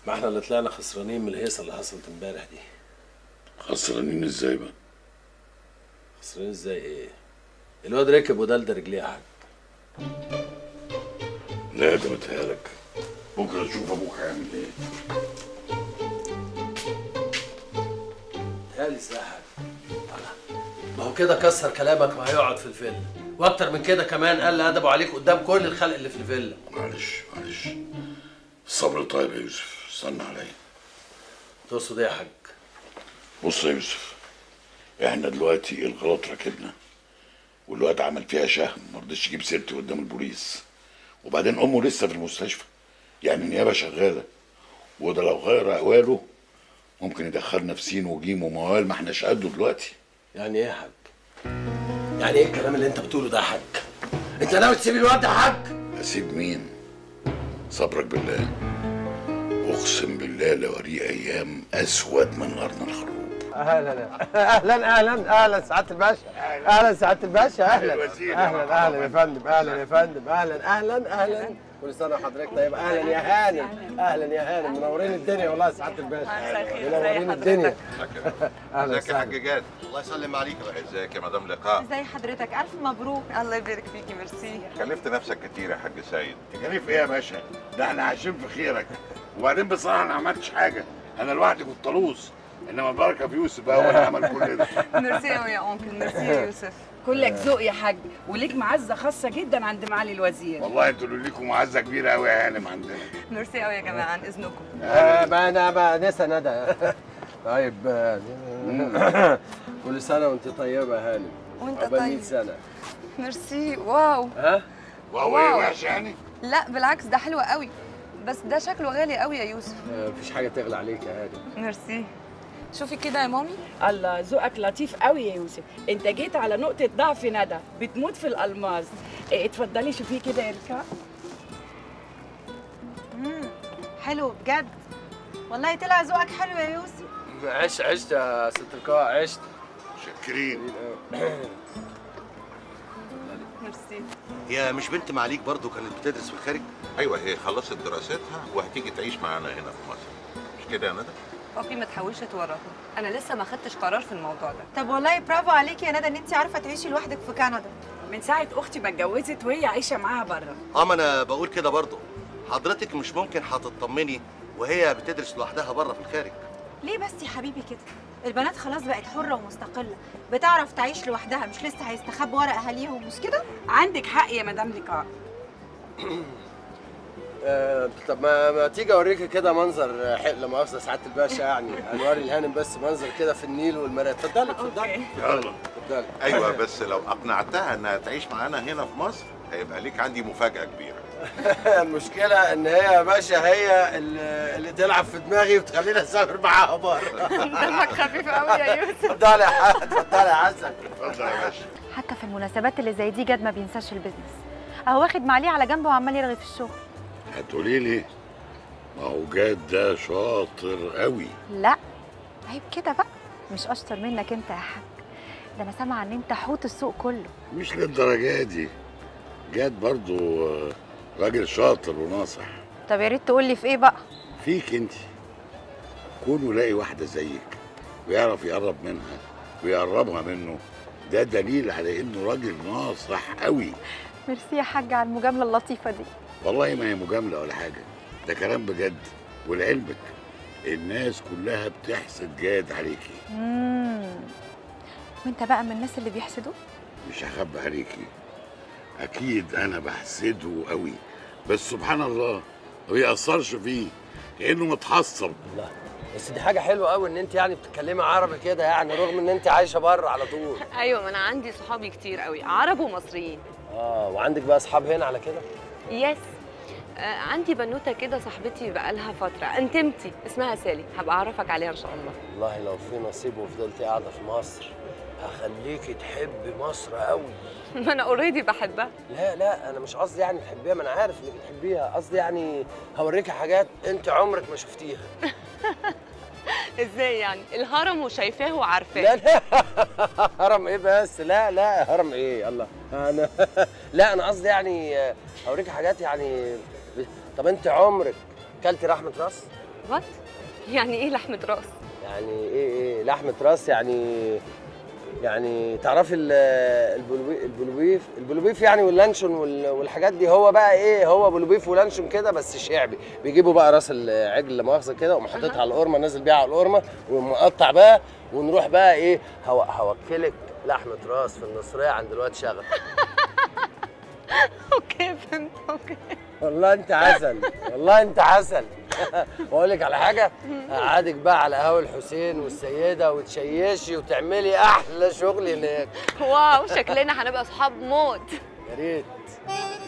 ما احنا اللي طلعنا خسرانين من الهيصه اللي حصلت امبارح دي. خسرانين ازاي بقى؟ خسرانين ازاي ايه؟ الواد ركب ودلدل رجليه يا حاج. لا ده متهيألك، بكره تشوف ابوك هيعمل ايه. متهيألي ازاي يا حاج؟ ما هو كده كسر كلامك وهيقعد في الفيلا، واكتر من كده كمان قل ادبه عليك قدام كل الخلق اللي في الفيلا. معلش معلش، الصبر طيب يا يوسف، استنى عليا. تقصد ايه يا حاج؟ بص يا يوسف، احنا دلوقتي الغلط راكبنا، والواد عمل فيها شهم، ما رضيش يجيب سيرتي قدام البوليس، وبعدين امه لسه في المستشفى، يعني النيابه شغاله، وده لو غير اقواله ممكن يدخلنا في سين وجيم وموال ما احناش قده دلوقتي. يعني ايه يا حاج؟ يعني ايه الكلام اللي انت بتقوله ده يا حاج؟ انت ناوي تسيب الواد ده يا حاج؟ اسيب مين؟ صبرك بالله، اقسم بالله لوريه ايام اسود من نارنا الخروب. اهلا سعاده الباشا. اهلا سعاده الباشا. اهلا اهلا يا فندم. اهلا يا فندم. اهلا كل سنه وحضرتك طيب. اهلا يا هانم. اهلا يا هانم، منورين الدنيا والله يا سعاده الباشا. منورين الدنيا. اهلا ازيك يا حاج جاد؟ الله يسلم عليك يا باشا. ازيك يا مدام لقاء؟ ازي حضرتك؟ الف مبروك. الله يبارك فيكي. ميرسي. كلفت نفسك كتير يا حاج سيد. تكاليف ايه يا باشا؟ ده احنا عايشين في خيرك. وبعدين بصراحه انا ما عملتش حاجه، انا لوحدي كنت طلوس، انما البركه في يوسف بقى هو اللي عمل كل ده. ميرسي قوي يا انكل. ميرسي يا يوسف. كلك ذوق يا حاج، وليك معزه خاصه جدا عند معالي الوزير. والله انتوا اللي ليكم معزه كبيره قوي يا هانم عندنا. ميرسي قوي يا جماعه، عن اذنكم. ما انا بقى نسى ندى. طيب كل سنه وانت طيبه يا هانم. وانت عقبال 100 طيب. سنه. ميرسي. واو. ها؟ واو ايه وحش يعني؟ لا بالعكس، ده حلو قوي، بس ده شكله غالي قوي يا يوسف. مفيش حاجه تغلى عليك يا هانم. ميرسي. شوفي كده يا مامي. الله، ذوقك لطيف قوي يا يوسف. انت جيت على نقطه ضعف ندى، بتموت في الالماس. اتفضلي شوفيه كده يركع. حلو بجد، والله طلع ذوقك حلو يا يوسف. عشت يا ست لقاء، عشت. شكرين. ميرسي. هي مش بنت معاليك برضو كانت بتدرس في الخارج؟ ايوه هي خلصت دراستها وهتيجي تعيش معانا هنا في مصر، مش كده يا ندى؟ بابي ما تحاولش تورطني، انا لسه ما خدتش قرار في الموضوع ده. طب والله برافو عليكي يا ندى ان انت عارفه تعيشي لوحدك في كندا. من ساعه اختي ما اتجوزت وهي عايشه معاها بره. ما انا بقول كده برضو. حضرتك مش ممكن هتطمني وهي بتدرس لوحدها بره في الخارج. ليه بس يا حبيبي كده؟ البنات خلاص بقت حره ومستقله، بتعرف تعيش لوحدها، مش لسه هيستخبوا ورا اهاليهم، مش كده؟ عندك حق يا مدام لقاء. طب ما تيجي اوريكي كده منظر لا مؤاخذه سعاده الباشا، يعني هنوري الهانم بس منظر كده في النيل والمرايه. اتفضلي. يلا. ايوه بس لو اقنعتها انها تعيش معانا هنا في مصر هيبقى ليك عندي مفاجاه كبيره. المشكله ان هي يا باشا هي اللي تلعب في دماغي وتخليني اسافر معاها بره. دمك خفيف قوي يا يوسف. اتفضلي يا حاج، اتفضلي يا حسن. اتفضل يا باشا. حتى في المناسبات اللي زي دي جد ما بينساش البيزنس، اهو واخد معليه على جنبه وعمال يرغي في الشغل. هتقولي لي ما هو جاد ده شاطر قوي. لا عيب كده بقى، مش اشطر منك انت يا حاج، ده انا سامعه ان انت حوت السوق كله. مش للدرجه دي، جاد برضو راجل شاطر وناصح. طب يا ريت تقول لي في ايه بقى؟ فيك انت، كونه يلاقي واحده زيك ويعرف يقرب منها ويقربها منه، ده دليل على انه راجل ناصح قوي. ميرسي يا حاج على المجامله اللطيفه دي. والله ما هي مجامله ولا حاجه، ده كلام بجد. ولعلمك الناس كلها بتحسد جاد عليكي. وانت بقى من الناس اللي بيحسدوا؟ مش هخبي عليكي، اكيد انا بحسده قوي، بس سبحان الله ما بيأثرش فيه كأنه متحصل. لا بس دي حاجه حلوه قوي ان انت يعني بتتكلمي عربي كده، يعني رغم ان انت عايشه بره على طول. ايوه، ما انا عندي صحابي كتير قوي عرب ومصريين. وعندك بقى اصحاب هنا على كده؟ يس. عندي بنوته كده صاحبتي بقالها فتره، انتمتي اسمها سالي، هبقى اعرفك عليها ان شاء الله. والله لو في نصيب وفضلتي قاعده في مصر هخليكي تحبي مصر قوي. ما انا اوريدي بحبها. لا انا مش قصدي يعني تحبيها، ما انا عارف انك بتحبيها، قصدي يعني هوريكي حاجات انت عمرك ما شفتيها. ازاي يعني؟ الهرم وشايفاه وعارفاه. لا هرم ايه بس؟ لا هرم ايه؟ الله انا لا انا قصدي يعني هوريكي حاجات يعني. طب انت عمرك كلتي لحمه راس؟ وات؟ يعني ايه لحمه راس؟ يعني ايه لحمه راس؟ يعني تعرفي البلوبيف يعني واللانشون والحاجات دي. هو بقى ايه؟ هو بلوبيف ولانشون كده بس شعبي. بيجيبوا بقى راس العجل لا مؤاخذه كده وقوم حاططها على القرمه، نازل بيها على القرمه ومقطع بقى، ونروح بقى ايه هوكلك لحمه راس في النصريه عند الواد شغل. اوكي فهمت. اوكي والله انت عسل، والله انت عسل. واقول لك على حاجه، اقعدك بقى على قهوه الحسين والسيده وتشيشي وتعملي احلى شغل هناك. واو، شكلنا هنبقى اصحاب موت.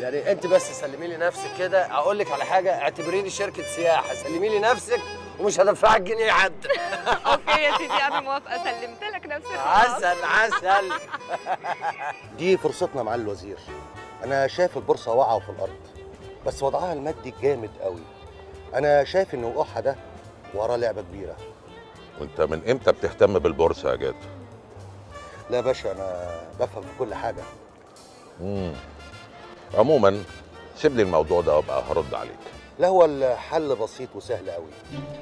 يا ريت انت بس سلمي لي نفسك كده. اقول لك على حاجه، اعتبريني شركه سياحه، سلمي لي نفسك ومش هدفعك جنيه حد. اوكي يا سيدي انا موافقه، سلمت لك نفسي. عسل. دي فرصتنا مع الوزير. انا شايف البورصه واقعه في الارض، بس وضعها المادي جامد قوي. انا شايف ان وقوعها ده وراه لعبه كبيره. وانت من امتى بتهتم بالبورصه يا جاد؟ لا يا باشا انا بفهم في كل حاجه. عموما سيب لي الموضوع ده وابقى هرد عليك. لا هو الحل بسيط وسهل قوي.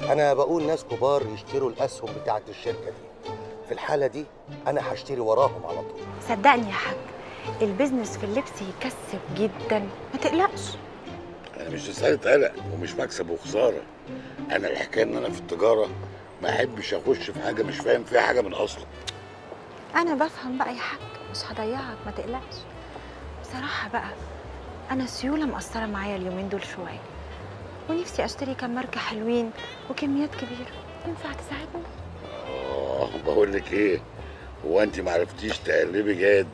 انا بقول ناس كبار يشتروا الاسهم بتاعه الشركه دي، في الحاله دي انا هشتري وراهم على طول. صدقني يا حاج، البيزنس في اللبس يكسب جدا، ما تقلقش. انا مش مسألة قلق ومش مكسب وخساره، انا الحكايه ان انا في التجاره ما احبش اخش في حاجه مش فاهم فيها حاجه من اصله. انا بفهم بقى يا حاج، مش هضيعك ما تقلقش. بصراحه بقى انا السيوله مقصره معايا اليومين دول شويه، ونفسي اشتري كام ماركه حلوين وكميات كبيره. ينفع تساعدني؟ بقول لك ايه، هو انت ما عرفتيش تقلبي جاد؟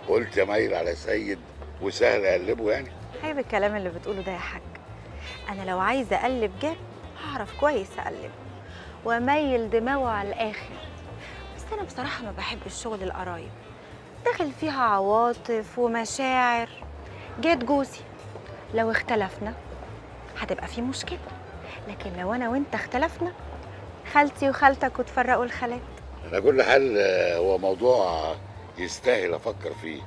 قلت يا مايل على سيد وسهل اقلبه يعني؟ عيب الكلام اللي بتقوله ده يا حاج. انا لو عايزه اقلب جاد هعرف كويس اقلبه واميل دماغه على الاخر. بس انا بصراحه ما بحبش شغل القرايب، داخل فيها عواطف ومشاعر. جاد جوزي، لو اختلفنا هتبقى في مشكله، لكن لو انا وانت اختلفنا خالتي وخالتك وتفرقوا الخالات. على كل حال هو موضوع يستاهل افكر فيه،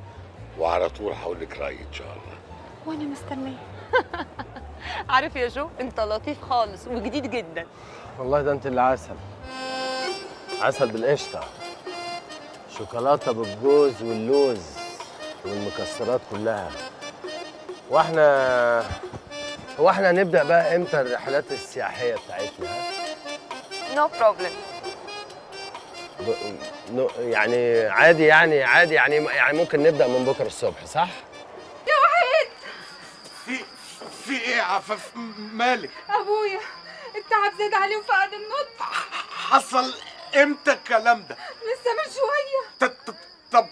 وعلى طول هقول لك رايي ان شاء الله. وانا مستنيه. عارف يا جو، انت لطيف خالص وجديد جدا. والله ده انت اللي عسل، عسل بالقشطه، شوكولاته بالجوز واللوز والمكسرات كلها. هو احنا هنبدا بقى امتى الرحلات السياحيه بتاعتنا؟ نو بروبلم. يعني عادي يعني ممكن نبدا من بكره الصبح، صح؟ يا وحيد، في ايه يا عفاف؟ مالك؟ ابويا التعب زاد عليه وفقد النطق. حصل امتى الكلام ده؟ لسه من شويه. طب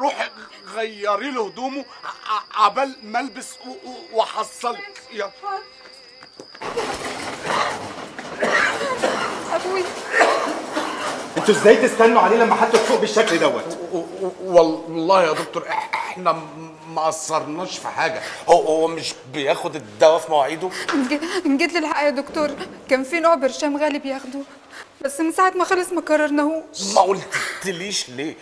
روحي غيري له هدومه عبال ما البس وحصلك. يلا ابويا. انتوا ازاي تستنوا عليه لما حد تسوق بالشكل دوت؟ والله يا دكتور احنا ما قصرناش في حاجه. هو مش بياخد الدواء في مواعيده؟ جيت لي الحق يا دكتور، كان في نوع برشام غالي بياخده، بس من ساعه ما خلص ما قررناهوش. ما قلتليش ليه؟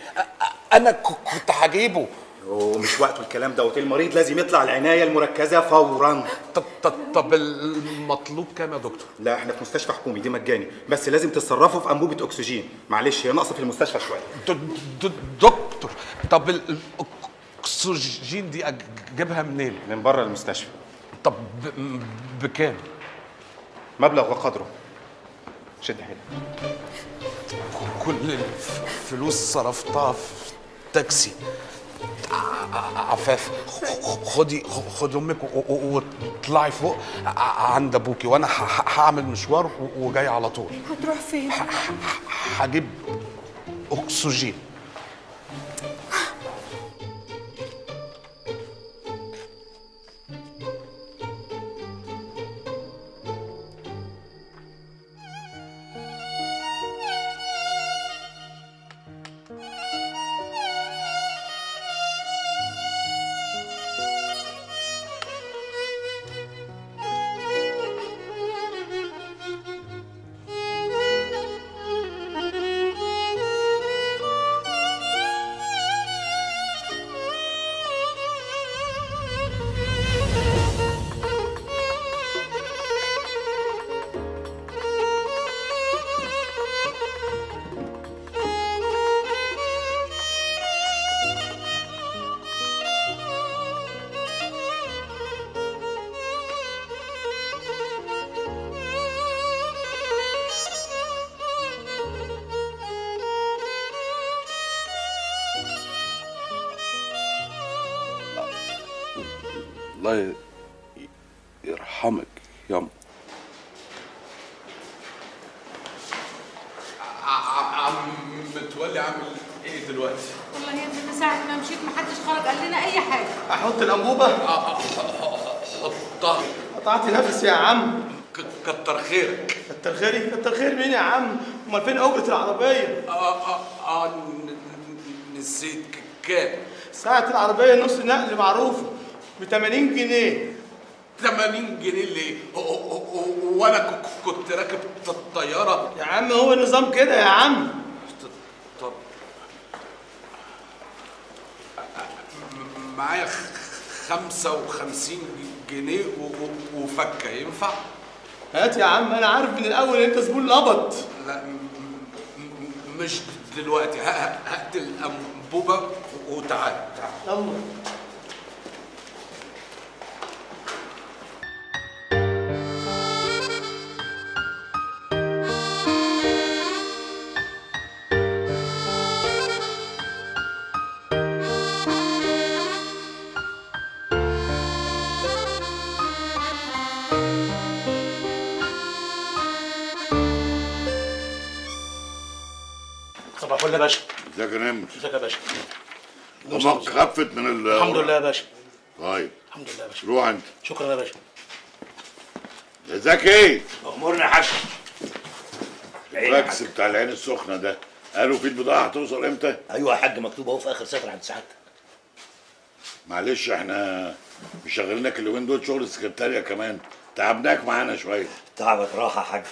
انا كنت هجيبه. ومش وقته الكلام دوت، المريض لازم يطلع العنايه المركزه فورا. طب المطلوب كام يا دكتور؟ لا احنا في مستشفى حكومي، دي مجاني، بس لازم تتصرفوا في انبوبه اكسجين. معلش هي ناقصه في المستشفى شويه. دكتور طب الاكسجين دي اجيبها منين؟ من بره المستشفى. طب بكام؟ مبلغ وقدره. شد حيلك. كل الفلوس صرفتها في تاكسي. عفاف خدي امك واطلعي فوق عند ابوكي، وانا هعمل مشوار وجاي على طول. هتروح فين؟ هجيب اكسجين. الله يرحمك ياما. عم متولي عامل ايه دلوقتي؟ والله يا ابني من ساعة ما مشيت محدش خرج قال لنا أي حاجة. أحط الأنبوبة؟ حطها. قطعت نفسي يا عم. كتر خيرك. كتر خيري؟ كتر خير مين يا عم؟ أمال فين أجرة العربية؟ نسيت كام؟ ساعة العربية نص نقل معروفة ب 80 جنيه. 80 جنيه ليه؟ وانا كنت راكب الطياره. يا عم هو النظام كده يا عم. طب معايا 55 جنيه وفكه ينفع؟ هات يا عم، انا عارف من الاول ان انت زبون لبط. لا مش دلوقتي، هات الانبوبه وتعال. يلا. صباح الفل يا باشا. ازيك يا نمر؟ ازيك يا باشا؟ دماغك خفت من الحمد لله يا باشا. طيب الحمد لله يا باشا. روح انت. شكرا يا باشا. يا زكي امورنا يا حاج. الفاكس بتاع العين السخنه ده قالوا فيه البضاعه هتوصل امتى؟ ايوه يا حاج، مكتوب اهو في اخر سطر عند سعادتك. معلش احنا مشغلينك اليومين دول شغل السكرتاريه كمان، تعبناك معانا شويه. تعبك راحه يا حاج.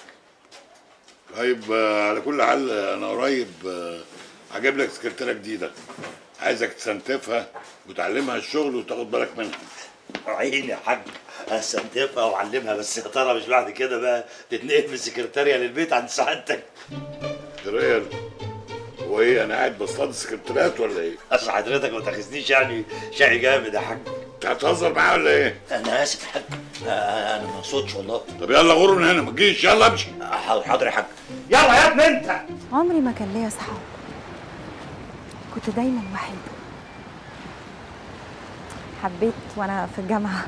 طيب على كل حال انا قريب هجيب لك سكرتيره جديده، عايزك تستنتفها وتعلمها الشغل وتاخد بالك منها. عيني يا حاج، استنتفها واعلمها، بس يا ترى مش بعد كده بقى تتنقل من السكرتاريه للبيت عند سعادتك؟ ريال هو ايه، انا قاعد بصطاد سكرتيرات ولا ايه؟ اصل حضرتك ما تاخذنيش يعني شقي جامد يا حاج. انت هتهزر معايا ولا ايه؟ انا اسف يا حاج، انا ما اقصدش والله. طب يلا غور من هنا، ما تجيش، يلا امشي. حاضر يا حاج. يلا يا ابني انت. عمري ما كان ليا اصحاب، كنت دايما وحيده. حبيت وانا في الجامعه،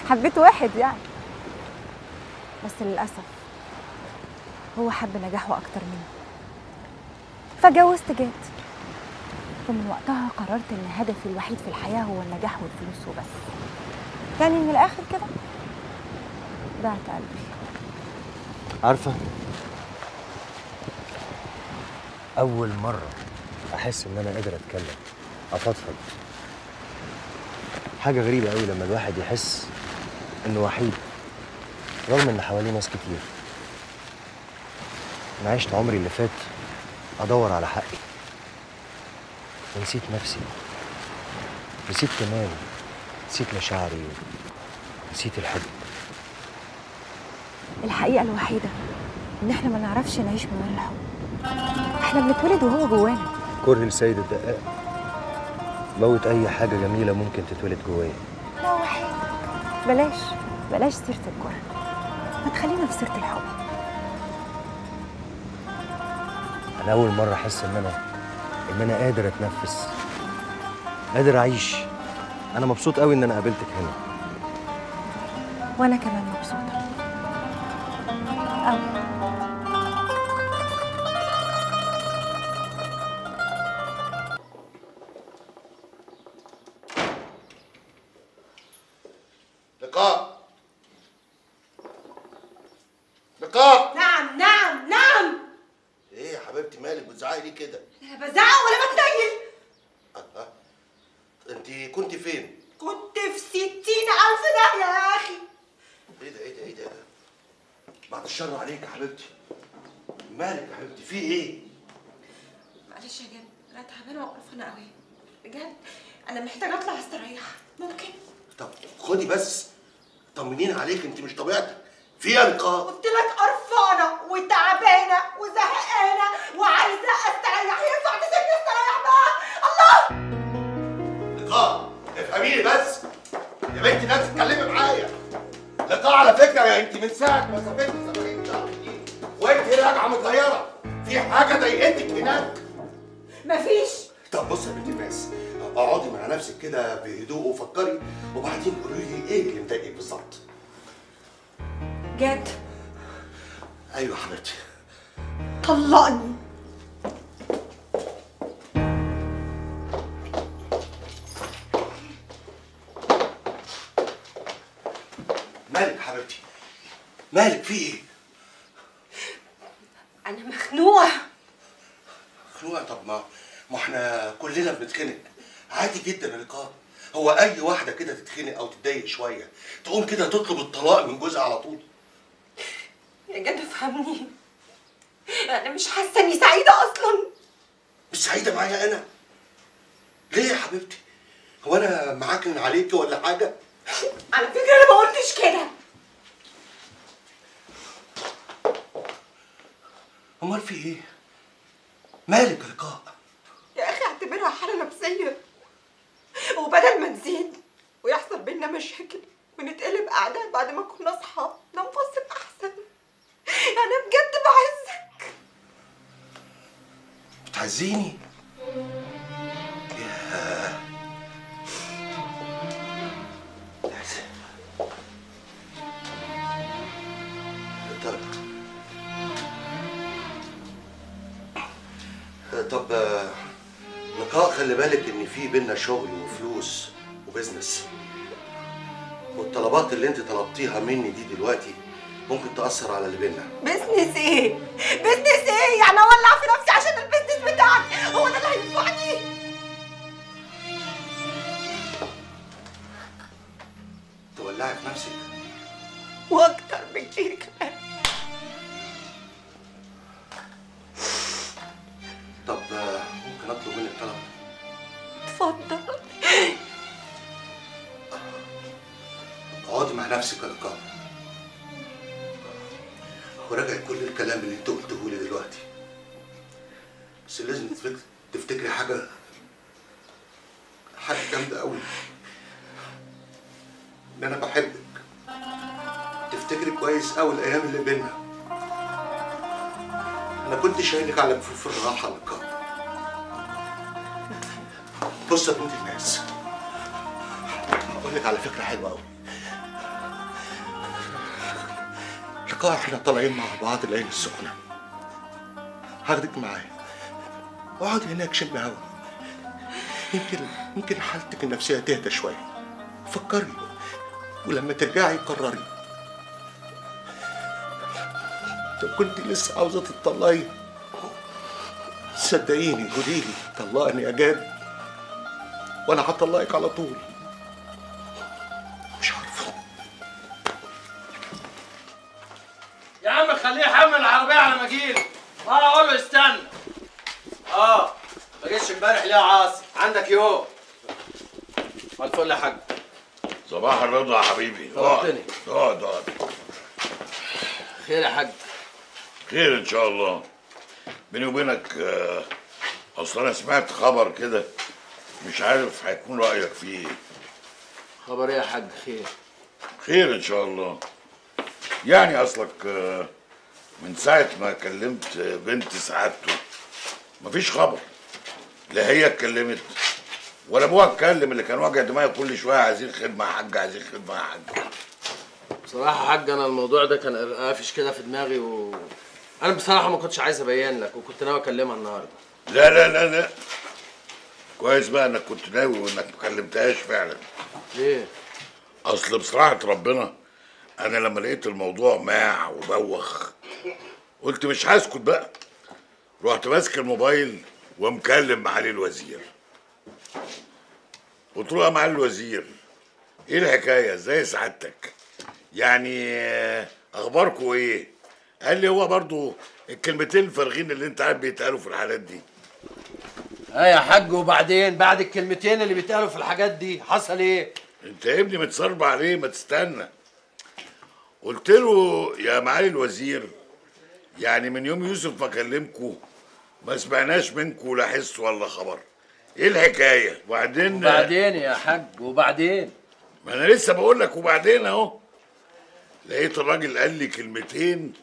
حبيت واحد يعني، بس للاسف هو حب نجاحه اكتر مني، فجوزت جات، ومن وقتها قررت ان هدفي الوحيد في الحياه هو النجاح والفلوس وبس. يعني من الاخر كده بعت قلبي. عارفة، أول مرة أحس إن أنا قادر أتكلم أفضفض. حاجة غريبة أوي لما الواحد يحس إنه وحيد رغم إن حواليه ناس كتير. أنا عشت عمري اللي فات أدور على حقي ونسيت نفسي، نسيت كمان، نسيت مشاعري ونسيت الحب. الحقيقة الوحيدة إن إحنا ما نعرفش نعيش من غير الحب. إحنا بنتولد وهو جوانا. كره السيد الدقاق موت أي حاجة جميلة ممكن تتولد جوايا. لا وحيد، بلاش سيرة الكره، ما تخلينا في سيرة الحب. أنا أول مرة أحس إن أنا قادر أتنفس، قادر أعيش. أنا مبسوط أوي إن أنا قابلتك هنا. وأنا كمان مبسوطة أوي. لقاء. نعم. ايه يا حبيبتي مالك بتزعقي ليه كده؟ لا بزعق ولا بتنيل. انت كنت فين؟ كنت في 60,000 داهية يا اخي. ايه ده؟ بعد الشر عليك يا حبيبتي. مالك يا حبيبتي في ايه؟ معلش يا جد، انا تعبانه وقرفانه قوي بجد. انا محتاجه اطلع استريح، ممكن؟ طب خدي بس طمنين عليك، انت مش طبيعتك. في يا لقاء؟ قلت لك قرفانه وتعبانه وزهقانه وعايزه استريح. ينفع تسيبني استريح بقى؟ الله. لقاء افهميني بس يا بنتي، لا تتكلمي معايا. لقاء على فكره يا انت من ساعه ما سافرتي سفريه شهر جديد وانت راجعه متغيره، في حاجه ضايقتك هناك؟ مفيش. طب بصي يا بنت الناس، اقعدي مع نفسك كده بهدوء وفكري، وبعدين قولي لي ايه اللي مضايقك بالظبط. جد؟ ايوه حبيبتي. طلقني. مالك حبيبتي؟ مالك في ايه؟ انا مخنوقه. مخنوقه؟ طب ما احنا كلنا بنتخنق، عادي جدا يا لقاء. هو اي واحده كده تتخنق او تتضايق شويه تقوم كده تطلب الطلاق من جوزها على طول؟ يا جد افهمني، انا مش حاسه اني سعيده اصلا. مش سعيده معايا انا؟ ليه يا حبيبتي؟ هو انا معاكن عليكي ولا حاجه؟ على فكره انا ما قلتش كده. امال في ايه؟ مالك يا لقاء؟ يا اخي اعتبرها حاله نفسيه، وبدل ما نزيد ويحصل بينا مشاكل ونتقلب اعداء بعد ما كنا اصحاب ننفصل احسن. انا بجد بعزك. بتعزيني؟ ياه. طب لقاء، خلي بالك ان في بينا شغل وفلوس وبزنس، والطلبات اللي انت طلبتيها مني دي دلوقتي ممكن تأثر على اللي بينا. بزنس ايه؟ بزنس ايه؟ يعني اولع في نفسي عشان البزنس بتاعك؟ هو ده اللي هينفعني؟ تولعي في نفسك؟ واكتر بكتير كمان. طب ممكن اطلب منك طلب؟ اتفضل. اقعدي مع نفسك يا لقاء وراجعي كل الكلام اللي انت قلته لي دلوقتي، بس لازم تفتكري حاجه جامده قوي، ان انا بحبك. تفتكري كويس قوي الايام اللي بينا. انا كنت شايلك على كفوف الراحه يا لقاء. بص يا بنت الناس، هقول لك على فكره حلوه قوي. لقاء احنا طالعين مع بعض العين السخنه، هاخدك معايا واقعدي هناك شم هوا، يمكن حالتك النفسيه تهدى شويه. فكري ولما ترجعي قرري. لو كنت لسه عاوزه تطلقي صدقيني قوليلي طلقني يا جاد وانا هطلقك على طول. مش عارفه يا عم خليه يحمل العربية على ما اجيلك. اقول له استنى. ما جيتش امبارح ليه يا عاصي؟ عندك يوم. على الفل يا حاج. صباح الرضا يا حبيبي. طلبتني. اقعد. خير يا حاج؟ خير ان شاء الله. بيني وبينك اصل انا سمعت خبر كده مش عارف هيكون رايك فيه ايه. خبر ايه يا حاج؟ خير ان شاء الله. يعني اصلك من ساعه ما كلمت بنت سعادته مفيش خبر. لا هي اتكلمت ولا ابوها اتكلم، اللي كان واجع دماغي كل شويه عايزين خدمه يا حاج، عايزين خدمه يا حاج. بصراحه يا حاج انا الموضوع ده كان قافش كده في دماغي، انا بصراحه ما كنتش عايز ابين لك، وكنت ناوي اكلمها النهارده. لا لا لا لا، كويس بقى انك كنت ناوي وانك ما كلمتهاش فعلا. ليه؟ اصل بصراحه ربنا انا لما لقيت الموضوع ماع وبوخ قلت مش هسكت بقى. رحت ماسك الموبايل ومكلم معالي الوزير. قلت له يا معالي الوزير ايه الحكايه؟ ازاي سعادتك؟ يعني اخباركم ايه؟ قال لي هو برضو الكلمتين الفارغين اللي انت عارف بيتقالوا في الحالات دي. يا حاج وبعدين بعد الكلمتين اللي بيتقالوا في الحاجات دي حصل ايه؟ انت يا ابني متصرب عليه، ما تستنى. قلت له يا معالي الوزير يعني من يوم يوسف ما كلمكوا ما سمعناش منكوا لا حس ولا خبر. ايه الحكايه؟ وبعدين يا حاج وبعدين؟ ما انا لسه بقول لك وبعدين اهو. لقيت الراجل قال لي كلمتين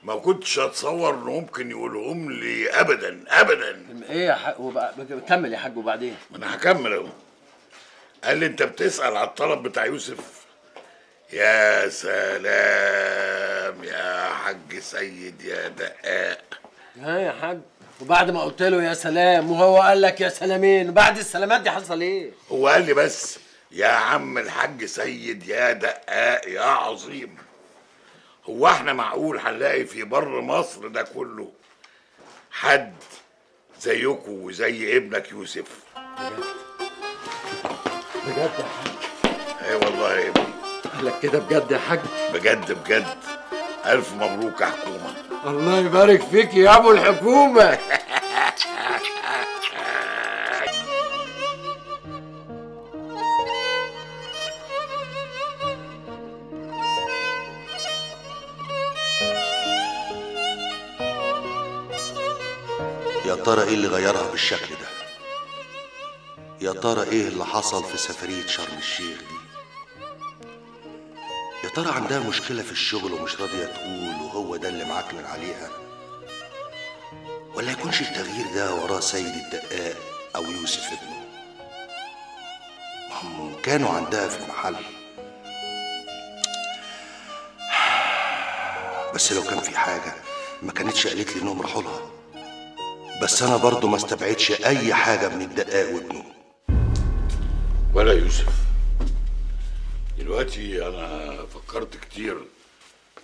ما كنتش اتصور انه ممكن يقولهم لي ابدا ابدا. ايه يا حاج؟ كمل يا حاج وبعدين؟ ما انا هكمل اهو. قال لي انت بتسأل على الطلب بتاع يوسف؟ يا سلام يا حاج سيد يا دقاق. يا حاج وبعد ما قلت له يا سلام وهو قال لك يا سلامين، وبعد السلامات دي حصل ايه؟ هو قال لي بس يا عم الحاج سيد يا دقاق يا عظيم. هو احنا معقول هنلاقي في بر مصر ده كله حد زيكم وزي ابنك يوسف؟ بجد بجد يا حاج؟ اي والله يا ابني. قالك كده بجد يا حاج؟ بجد بجد. الف مبروك يا حكومه. الله يبارك فيك يا ابو الحكومه. يا ترى ايه اللي غيرها بالشكل ده؟ يا ترى ايه اللي حصل في سفرية شرم الشيخ دي؟ يا ترى عندها مشكلة في الشغل ومش راضية تقول وهو ده اللي معكنن عليها؟ ولا يكونش التغيير ده وراه سيد الدقاق أو يوسف ابنه؟ ما هم كانوا عندها في المحل. بس لو كان في حاجة ما كانتش قالت لي انهم راحوا لها. بس انا برضو ما استبعدش اي حاجة من الدقاق وابنه. ولا يوسف، دلوقتي انا فكرت كتير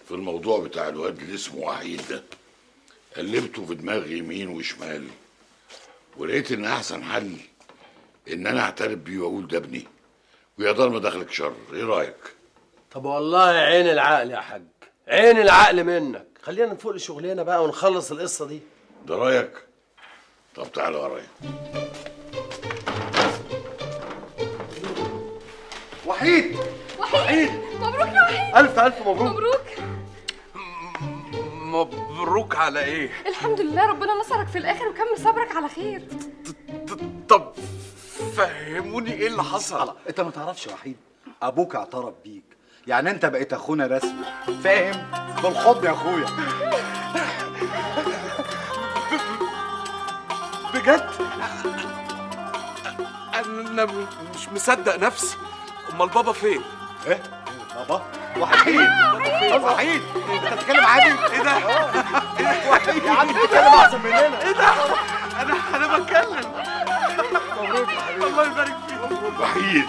في الموضوع بتاع الواد اللي اسمه وحيد ده. قلبته في دماغي يمين وشمال ولقيت ان احسن حل ان انا اعترف بيه واقول ده ابني ويا دار ما دخلك شر. ايه رايك؟ طب والله عين العقل يا حاج، عين العقل منك. خلينا نفوق لشغلنا بقى ونخلص القصه دي. ده رايك؟ طب تعالى ورايا. وحيد وحيد مبروك يا وحيد. الف الف مبروك. مبروك مبروك على ايه؟ الحمد لله ربنا نصرك في الاخر وكمل صبرك على خير. طب فهموني ايه اللي حصل. انت ما تعرفش يا وحيد، ابوك اعترف بيك، يعني انت بقيت اخونا رسمي، فاهم؟ بالحضن يا اخويا. بجد؟ انا مش مصدق نفسي. امال بابا فين؟ ايه؟ بابا؟ وحيد وحيد انت بتتكلم عادي؟ ايه ده؟ وحيد يا عم بتتكلم احسن مننا. ايه ده؟ انا بتكلم. مبروك يا حبيبي. الله يبارك فيك. وحيد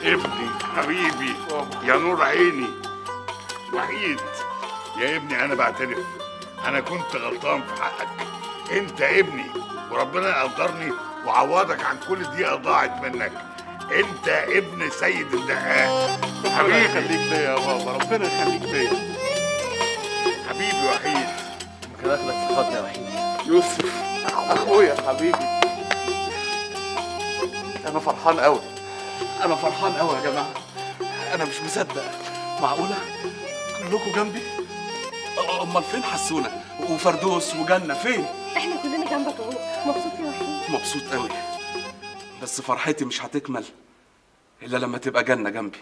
ابني حبيبي يا نور عيني. وحيد يا ابني، انا بعترف انا كنت غلطان في حقك. انت ابني وربنا يقدرني وعوضك عن كل دقيقه ضاعت منك. انت ابن سيد الدقاق. ربنا يخليك ليا يا بابا، ربنا يخليك ليا حبيبي. وحيد ممكن اخدك في حضني يا وحيد؟ يوسف اخويا حبيبي، انا فرحان قوي. انا فرحان قوي يا جماعه. انا مش مصدق. معقوله كلكم جنبي؟ امال فين حسونه وفردوس وجنه فين؟ احنا كلنا جنبك اهو. مبسوط يا وحيد؟ مبسوط قوي، بس فرحتي مش هتكمل الا لما تبقى جنه جنبي.